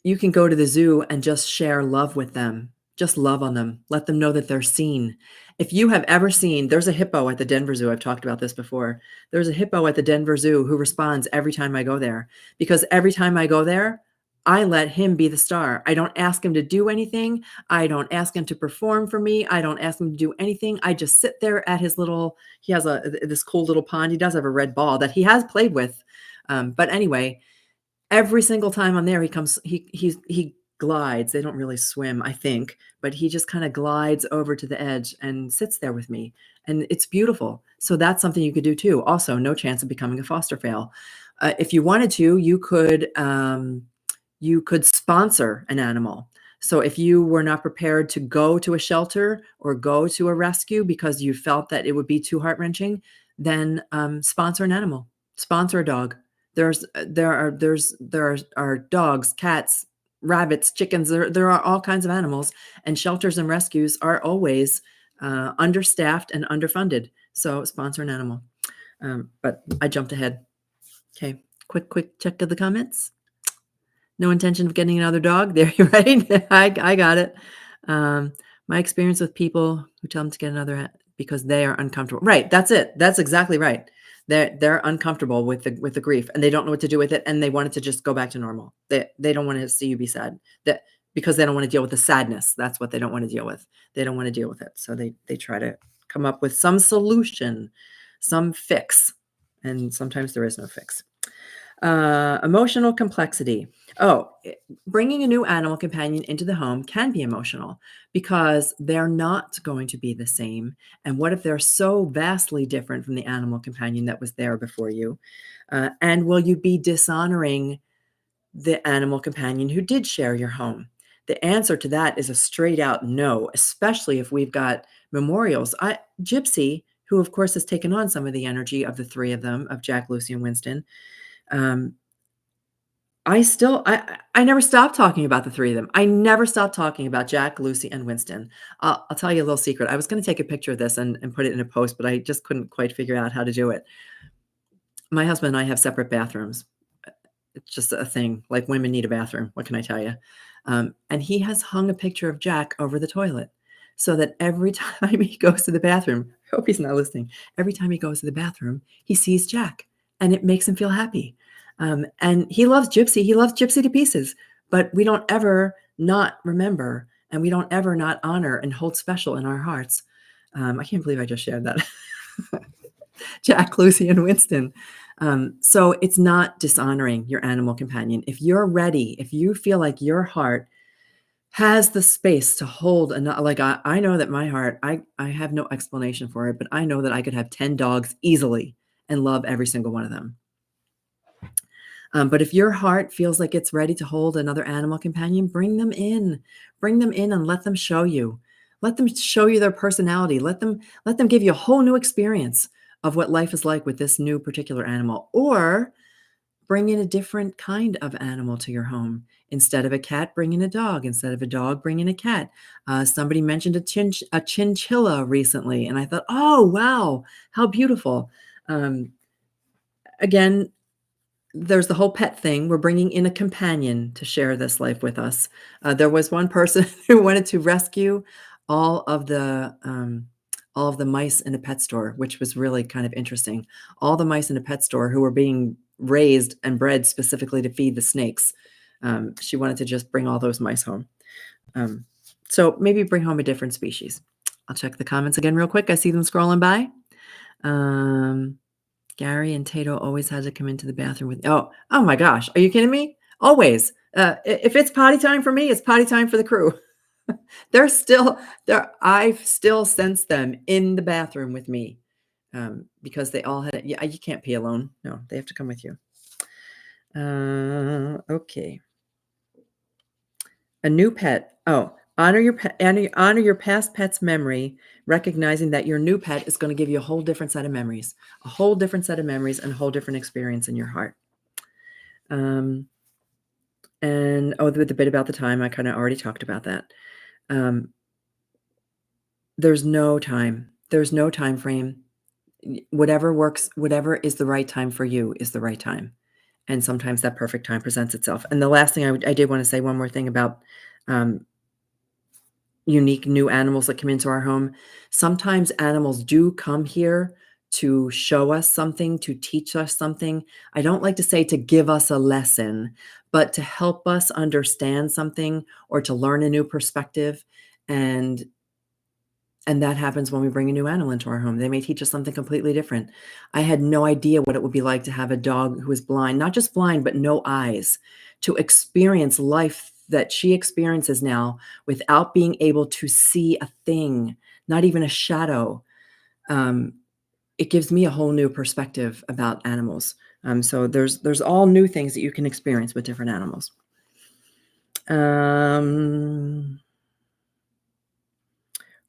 You can go to the zoo and just share love with them. Just love on them. Let them know that they're seen. If you have ever seen, there's a hippo at the Denver Zoo. I've talked about this before. There's a hippo at the Denver Zoo who responds every time I go there, because every time I go there, I let him be the star. I don't ask him to do anything. I don't ask him to perform for me. I don't ask him to do anything. I just sit there at his he has this cool little pond. He does have a red ball that he has played with. But anyway, every single time I'm there, he glides. They don't really swim, I think, but he just kind of glides over to the edge and sits there with me. And it's beautiful. So that's something you could do too. Also, no chance of becoming a foster fail. If you wanted to, you could sponsor an animal. So if you were not prepared to go to a shelter or go to a rescue because you felt that it would be too heart-wrenching, then sponsor an animal, sponsor a dog. There are dogs, cats, rabbits, chickens. There are all kinds of animals, and shelters and rescues are always understaffed and underfunded. So sponsor an animal. But I jumped ahead. Okay, quick check of the comments. No intention of getting another dog. There, you're right. I got it. My experience with people who tell them to get another because they are uncomfortable. Right. That's it. That's exactly right. They're uncomfortable with the grief, and they don't know what to do with it, and they want it to just go back to normal. They don't want to see you be sad. Because they don't want to deal with the sadness. That's what they don't want to deal with. They don't want to deal with it. So they try to come up with some solution, some fix, and sometimes there is no fix. Emotional complexity. Bringing a new animal companion into the home can be emotional because they're not going to be the same. And what if they're so vastly different from the animal companion that was there before you? And will you be dishonoring the animal companion who did share your home? The answer to that is a straight out no, especially if we've got memorials. Gypsy, who of course has taken on some of the energy of the 3 of them, of Jack, Lucy, and Winston, I never stopped talking about the 3 of them. I never stopped talking about Jack, Lucy, and Winston. I'll tell you a little secret. I was gonna take a picture of this and put it in a post, but I just couldn't quite figure out how to do it. My husband and I have separate bathrooms. It's just a thing, like women need a bathroom, what can I tell you? And he has hung a picture of Jack over the toilet so that every time he goes to the bathroom, I hope he's not listening, every time he goes to the bathroom, he sees Jack, and it makes him feel happy. And he loves Gypsy to pieces, but we don't ever not remember, and we don't ever not honor and hold special in our hearts. I can't believe I just shared that. Jack, Lucy, and Winston. So it's not dishonoring your animal companion. If you're ready, if you feel like your heart has the space to hold enough, like I know that my heart, I have no explanation for it, but I know that I could have 10 dogs easily and love every single one of them. But if your heart feels like it's ready to hold another animal companion, bring them in and let them show you. Let them show you their personality. Let them give you a whole new experience of what life is like with this new particular animal, or bring in a different kind of animal to your home. Instead of a cat, bring in a dog. Instead of a dog, bring in a cat. Somebody mentioned a chinchilla recently, and I thought, oh, wow, how beautiful. Again, there's the whole pet thing. We're bringing in a companion to share this life with us. There was one person who wanted to rescue all of the mice in a pet store, which was really kind of interesting. All the mice in a pet store who were being raised and bred specifically to feed the snakes. She wanted to just bring all those mice home. So maybe bring home a different species. I'll check the comments again real quick. I see them scrolling by. Gary and Tato always had to come into the bathroom with, oh my gosh, are you kidding me? Always. If it's potty time for me, it's potty time for the crew. They're still there. I've still sensed them in the bathroom with me, because they all had it. Yeah, you can't pee alone. No, they have to come with you. Okay. A new pet. Oh, honor your pet. Honor your past pet's memory, recognizing that your new pet is going to give you a whole different set of memories, and a whole different experience in your heart. And the bit about the time, I kind of already talked about that. There's no time. There's no time frame. Whatever works, whatever is the right time for you is the right time. And sometimes that perfect time presents itself. And the last thing I did want to say one more thing about unique new animals that come into our home. Sometimes animals do come here to show us something, to teach us something. I don't like to say to give us a lesson, but to help us understand something or to learn a new perspective. And that happens when we bring a new animal into our home. They may teach us something completely different. I had no idea what it would be like to have a dog who is blind, not just blind, but no eyes, to experience life that she experiences now without being able to see a thing, not even a shadow. It gives me a whole new perspective about animals. So there's all new things that you can experience with different animals.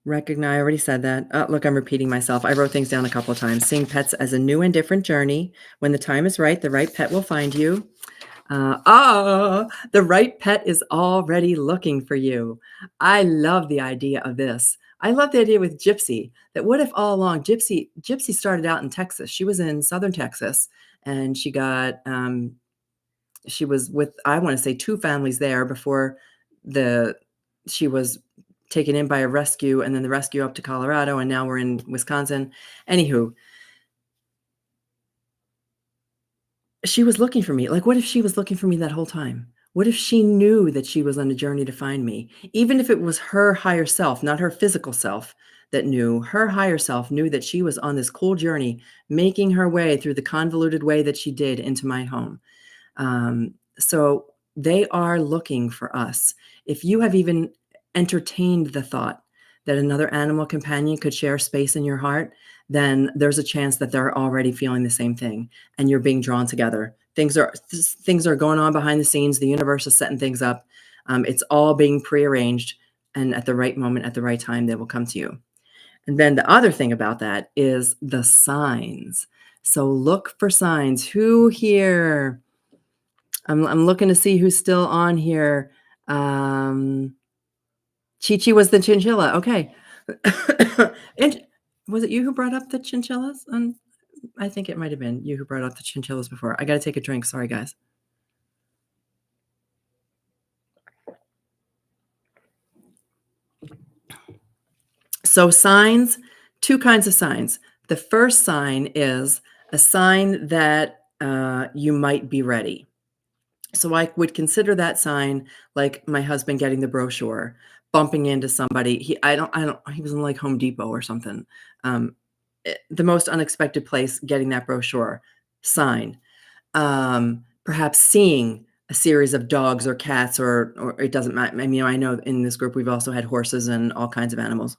Recognize, I already said that. Look, I'm repeating myself. I wrote things down a couple of times. Seeing pets as a new and different journey. When the time is right, the right pet will find you. The right pet is already looking for you. I love the idea of this. I love the idea with Gypsy, that what if all along Gypsy started out in Texas. She was in Southern Texas, and she got, she was with, I want to say 2 families there before she was taken in by a rescue, and then the rescue up to Colorado, and now we're in Wisconsin. Anywho, she was looking for me. Like, what if she was looking for me that whole time? What if she knew that she was on a journey to find me? Even if it was her higher self, not her physical self that knew, her higher self knew that she was on this cool journey, making her way through the convoluted way that she did into my home. So they are looking for us. If you have even entertained the thought that another animal companion could share space in your heart, then there's a chance that they're already feeling the same thing and you're being drawn together. Things are going on behind the scenes. The universe is setting things up. It's all being prearranged, and at the right moment, at the right time, they will come to you. And then the other thing about that is the signs. So look for signs. Who here I'm looking to see who's still on here. Chi-Chi was the chinchilla. Okay. And was it you who brought up the chinchillas? I think it might have been you who brought up the chinchillas before. I got to take a drink. Sorry, guys. So signs, two kinds of signs. The first sign is a sign that you might be ready. So I would consider that sign like my husband getting the brochure, bumping into somebody. He was in like Home Depot or something. The most unexpected place, getting that brochure, sign. Perhaps seeing a series of dogs or cats, or it doesn't matter. I mean, I know in this group we've also had horses and all kinds of animals.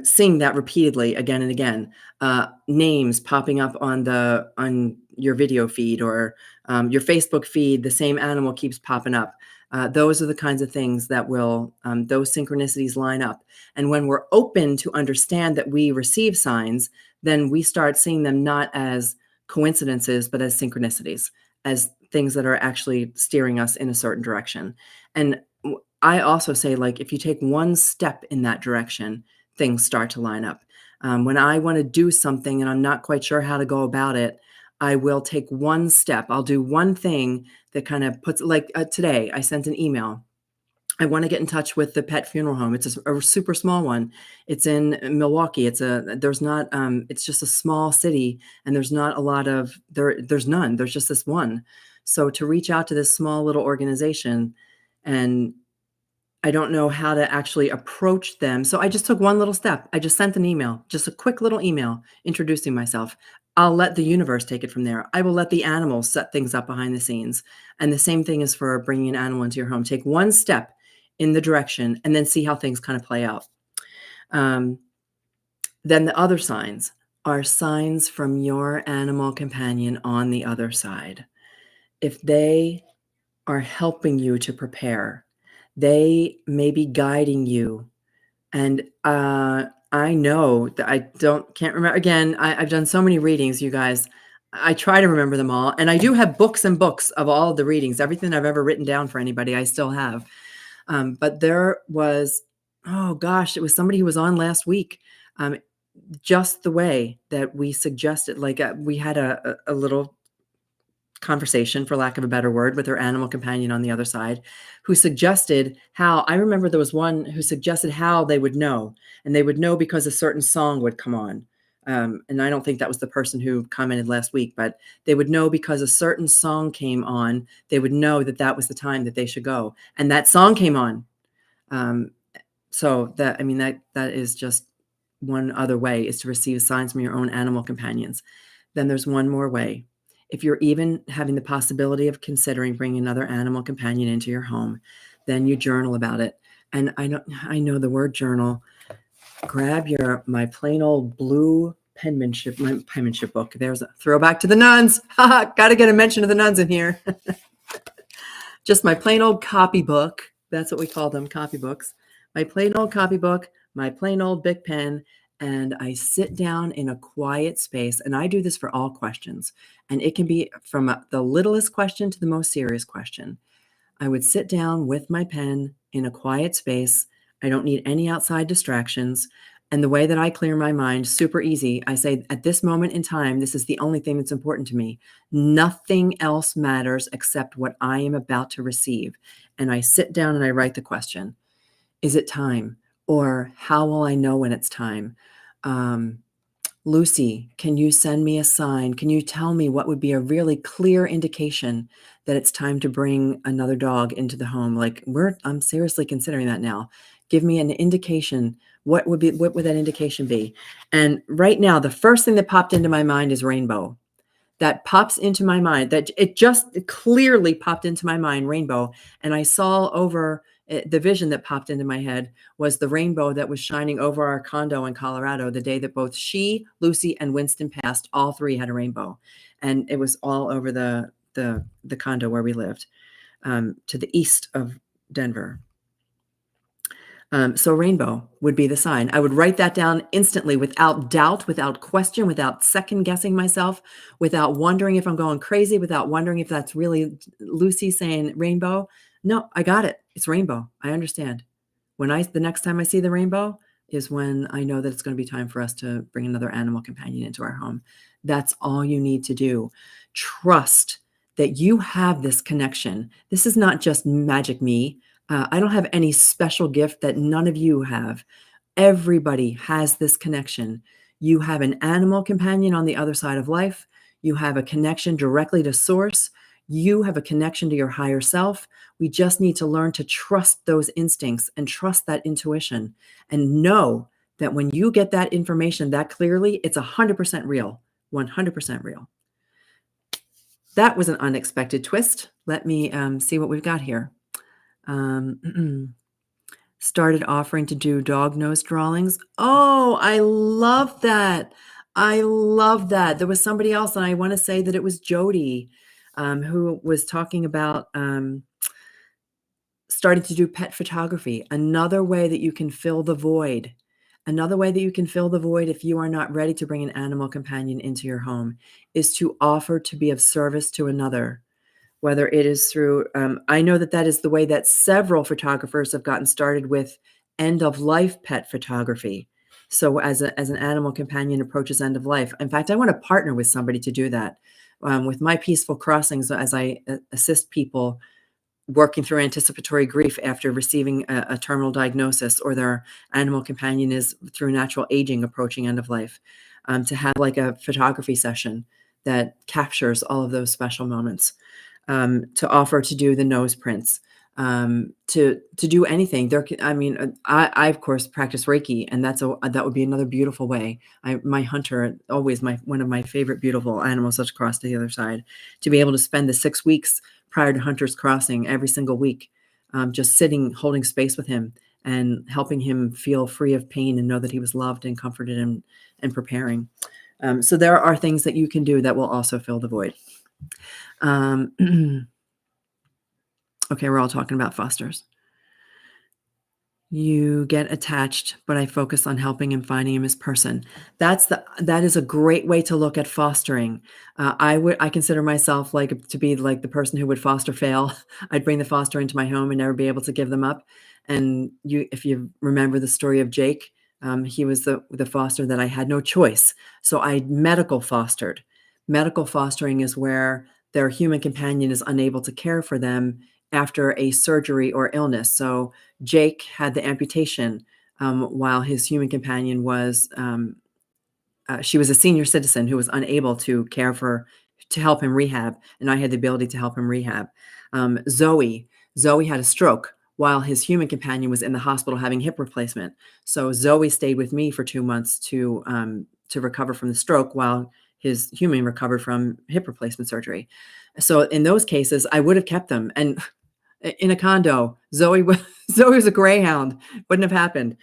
Seeing that repeatedly again and again, names popping up on your video feed or your Facebook feed, the same animal keeps popping up. Those are the kinds of things that will, those synchronicities line up. And when we're open to understand that we receive signs, then we start seeing them not as coincidences, but as synchronicities, as things that are actually steering us in a certain direction. And I also say, like, if you take one step in that direction, things start to line up. When I want to do something and I'm not quite sure how to go about it, I will take one step. I'll do one thing that kind of puts, like today, I sent an email. I want to get in touch with the pet funeral home. It's a super small one. It's in Milwaukee. It's just a small city, and there's not a lot of there's none. There's just this one. So to reach out to this small little organization, and I don't know how to actually approach them. So I just took one little step. I just sent an email, just a quick little email introducing myself. I'll let the universe take it from there. I will let the animals set things up behind the scenes. And the same thing is for bringing an animal into your home. Take one step in the direction and then see how things kind of play out. Then the other signs are signs from your animal companion on the other side. If they are helping you to prepare, they may be guiding you. And I know that can't remember. Again, I've done so many readings, you guys. I try to remember them all. And I do have books and books of all of the readings. Everything I've ever written down for anybody, I still have. But there was, oh gosh, it was somebody who was on last week. Just the way that we suggested, like we had a little conversation, for lack of a better word, with her animal companion on the other side, who suggested how, I remember there was one who suggested how they would know, and they would know because a certain song would come on. And I don't think that was the person who commented last week, but they would know because a certain song came on, they would know that that was the time that they should go. And that song came on. So that, I mean, that is just one other way, is to receive signs from your own animal companions. Then there's one more way. If you're even having the possibility of considering bringing another animal companion into your home, then you journal about it. And I know the word journal. Grab my plain old blue my penmanship book. There's a throwback to the nuns. Got to get a mention of the nuns in here. Just my plain old copybook. That's what we call them, copybooks. My plain old copybook, my plain old Bic pen, and I sit down in a quiet space, and I do this for all questions. And it can be from the littlest question to the most serious question. I would sit down with my pen in a quiet space. I don't need any outside distractions. And the way that I clear my mind, super easy. I say, at this moment in time, this is the only thing that's important to me. Nothing else matters except what I am about to receive. And I sit down and I write the question. Is it time? Or how will I know when it's time? Lucy, can you send me a sign? Can you tell me what would be a really clear indication that it's time to bring another dog into the home? Like, I'm seriously considering that now. Give me an indication. What would that indication be? And right now, the first thing that popped into my mind is rainbow. That pops into my mind, that it clearly popped into my mind, rainbow. And I saw over the vision that popped into my head was the rainbow that was shining over our condo in Colorado the day that both she, Lucy, and Winston passed. All three had a rainbow, and it was all over the condo where we lived, to the east of Denver. So rainbow would be the sign. I would write that down instantly without doubt, without question, without second guessing myself, without wondering if I'm going crazy, without wondering if that's really Lucy saying rainbow. No, I got it. It's rainbow. I understand. The next time I see the rainbow is when I know that it's going to be time for us to bring another animal companion into our home. That's all you need to do. Trust that you have this connection. This is not just magic me. I don't have any special gift that none of you have. Everybody has this connection. You have an animal companion on the other side of life. You have a connection directly to source. You have a connection to your higher self. We just need to learn to trust those instincts and trust that intuition and know that when you get that information that clearly, it's 100% real, 100% real. That was an unexpected twist. Let me see what we've got here. Started offering to do dog nose drawings. Oh, I love that. I love that. There was somebody else, and I want to say that it was Jody, who was talking about starting to do pet photography. Another way that you can fill the void. Another way that you can fill the void if you are not ready to bring an animal companion into your home is to offer to be of service to another. Whether it is through, I know that that is the way that several photographers have gotten started with end of life pet photography. So as an animal companion approaches end of life. In fact, I want to partner with somebody to do that. With my peaceful crossings, as I assist people working through anticipatory grief after receiving a terminal diagnosis, or their animal companion is through natural aging approaching end of life, to have like a photography session that captures all of those special moments. To offer to do the nose prints, to do anything. I of course practice Reiki, and that would be another beautiful way. My hunter, always one of my favorite beautiful animals that's crossed to the other side, to be able to spend the 6 weeks prior to Hunter's crossing every single week, just sitting, holding space with him and helping him feel free of pain and know that he was loved and comforted and preparing. So there are things that you can do that will also fill the void. Okay, we're all talking about fosters. You get attached, but I focus on helping and finding him as person. That is a great way to look at fostering. I consider myself to be like the person who would foster fail. I'd bring the foster into my home and never be able to give them up. And if you remember the story of Jake, he was the foster that I had no choice. So I medical fostered. Medical fostering is where their human companion is unable to care for them after a surgery or illness. So Jake had the amputation while his human companion was, she was a senior citizen who was unable to help him rehab, and I had the ability to help him rehab. Zoe had a stroke while his human companion was in the hospital having hip replacement. So Zoe stayed with me for 2 months to recover from the stroke while his human recovered from hip replacement surgery. So in those cases, I would have kept them. And in a condo, Zoe was a greyhound, wouldn't have happened.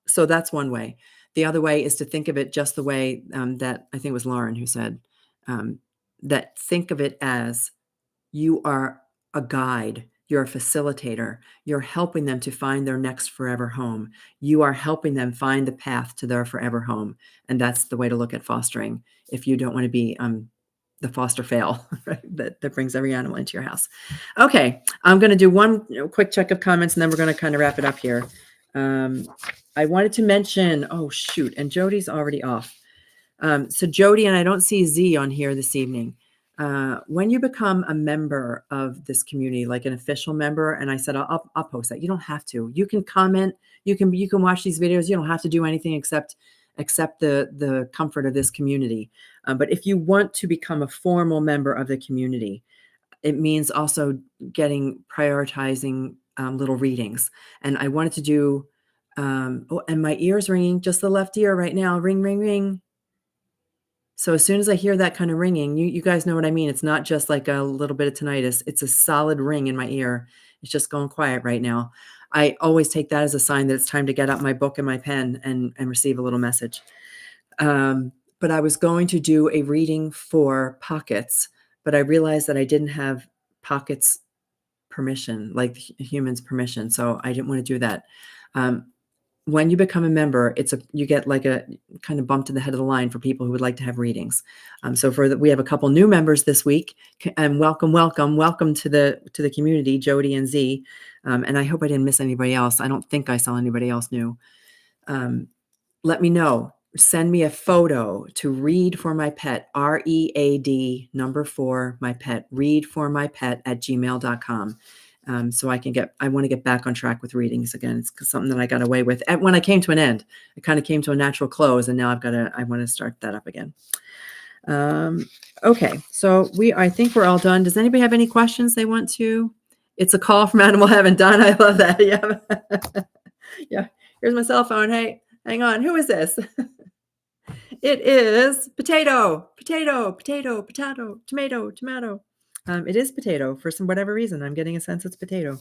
So that's one way. The other way is to think of it just the way that I think it was Lauren who said, that think of it as you are a guide, you're a facilitator, you're helping them to find their next forever home. You are helping them find the path to their forever home. And that's the way to look at fostering if you don't want to be the foster fail, right? That brings every animal into your house. Okay, I'm going to do one quick check of comments, and then we're going to kind of wrap it up here. I wanted to mention, oh shoot, and Jody's already off. So Jody, and I don't see Z on here this evening. When you become a member of this community, like an official member, and I said I'll post that. You don't have to. You can comment. You can watch these videos. You don't have to do anything except the comfort of this community. But if you want to become a formal member of the community, it means also prioritizing little readings. And I wanted to do, oh, and my ear's ringing, just the left ear right now. Ring, ring, ring. So as soon as I hear that kind of ringing, you guys know what I mean. It's not just like a little bit of tinnitus. It's a solid ring in my ear. It's just going quiet right now. I always take that as a sign that it's time to get out my book and my pen and receive a little message. But I was going to do a reading for pockets, but I realized that I didn't have pockets permission, like humans' permission. So I didn't want to do that. When you become a member, you get like a kind of bump to the head of the line for people who would like to have readings. So we have a couple new members this week, and welcome to the community, Jody and Z. And I hope I didn't miss anybody else. I don't think I saw anybody else new. Let me know. Send me a photo to read for my pet, READ 4, my pet, read for my pet at gmail.com. So I want to get back on track with readings again. It's something that I got away with. And when I came to an end, it kind of came to a natural close, and now I want to start that up again. Okay. So I think we're all done. Does anybody have any questions they want to? It's a call from Animal Heaven. Done. I love that. Yeah. Yeah. Here's my cell phone. Hey, hang on. Who is this? It is potato. Tomato. It is potato for whatever reason. I'm getting a sense it's potato.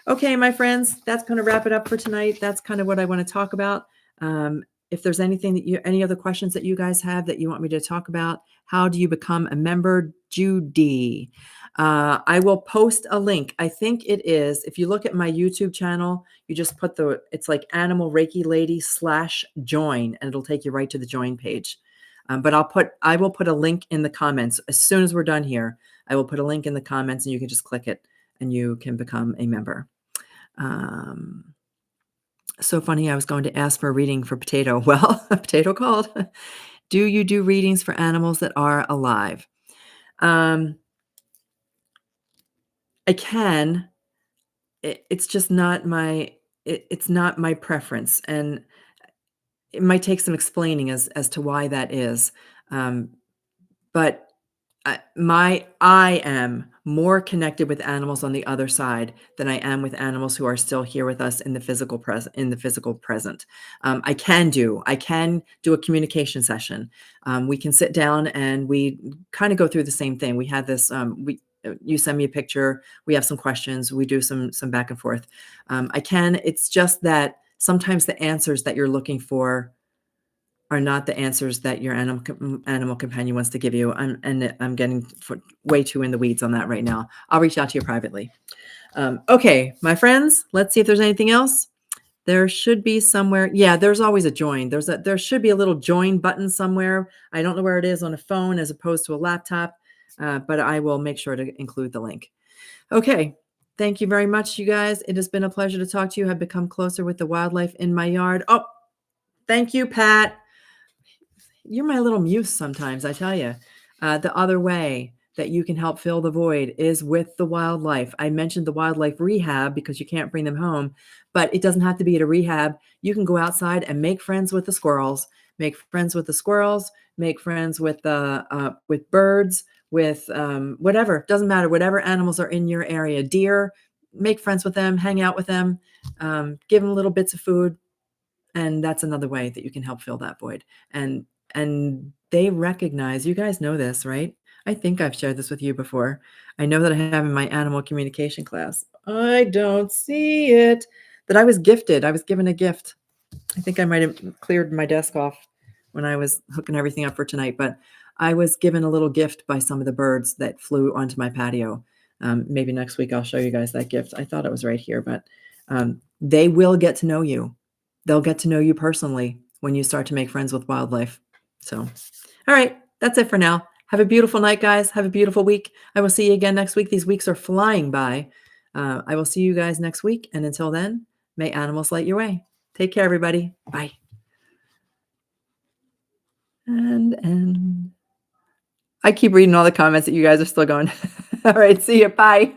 Okay, my friends, that's going to wrap it up for tonight. That's kind of what I want to talk about. If there's any other questions that you guys have that you want me to talk about, how do you become a member? Judy. I will post a link. I think it is, if you look at my YouTube channel, you just put it's like Animal Reiki Lady /join, and it'll take you right to the join page. But I will put a link in the comments. As soon as we're done here, I will put a link in the comments, and you can just click it and you can become a member. So funny. I was going to ask for a reading for potato. Well, potato called. Do you do readings for animals that are alive? I can. It's just not it's not my preference, and it might take some explaining as to why that is. But I am more connected with animals on the other side than I am with animals who are still here with us in the physical present. I can do a communication session. We can sit down and we kind of go through the same thing. We had this, you send me a picture, we have some questions, we do some back and forth. It's just that sometimes the answers that you're looking for are not the answers that your animal companion wants to give you. I'm getting way too in the weeds on that right now. I'll reach out to you privately. Okay, my friends, let's see if there's anything else. There should be somewhere. Yeah, there's always a join. There should be a little join button somewhere. I don't know where it is on a phone as opposed to a laptop, but I will make sure to include the link. Okay. Thank you very much, you guys. It has been a pleasure to talk to you. I've become closer with the wildlife in my yard. Oh, thank you, Pat. You're my little muse sometimes, I tell you. The other way that you can help fill the void is with the wildlife. I mentioned the wildlife rehab because you can't bring them home, but it doesn't have to be at a rehab. You can go outside and make friends with the squirrels, make friends with birds, with whatever. Doesn't matter. Whatever animals are in your area. Deer, make friends with them, hang out with them, give them little bits of food. And that's another way that you can help fill that void. And they recognize, you guys know this, right? I think I've shared this with you before. I know that I have in my animal communication class. I don't see it. That I was gifted. I was given a gift. I think I might have cleared my desk off when I was hooking everything up for tonight, but I was given a little gift by some of the birds that flew onto my patio. Maybe next week I'll show you guys that gift. I thought it was right here, but they will get to know you. They'll get to know you personally when you start to make friends with wildlife. So, all right, that's it for now. Have a beautiful night, guys. Have a beautiful week. I will see you again next week. These weeks are flying by. I will see you guys next week. And until then, may animals light your way. Take care, everybody. Bye. And I keep reading all the comments that you guys are still going. All right, see you. Bye.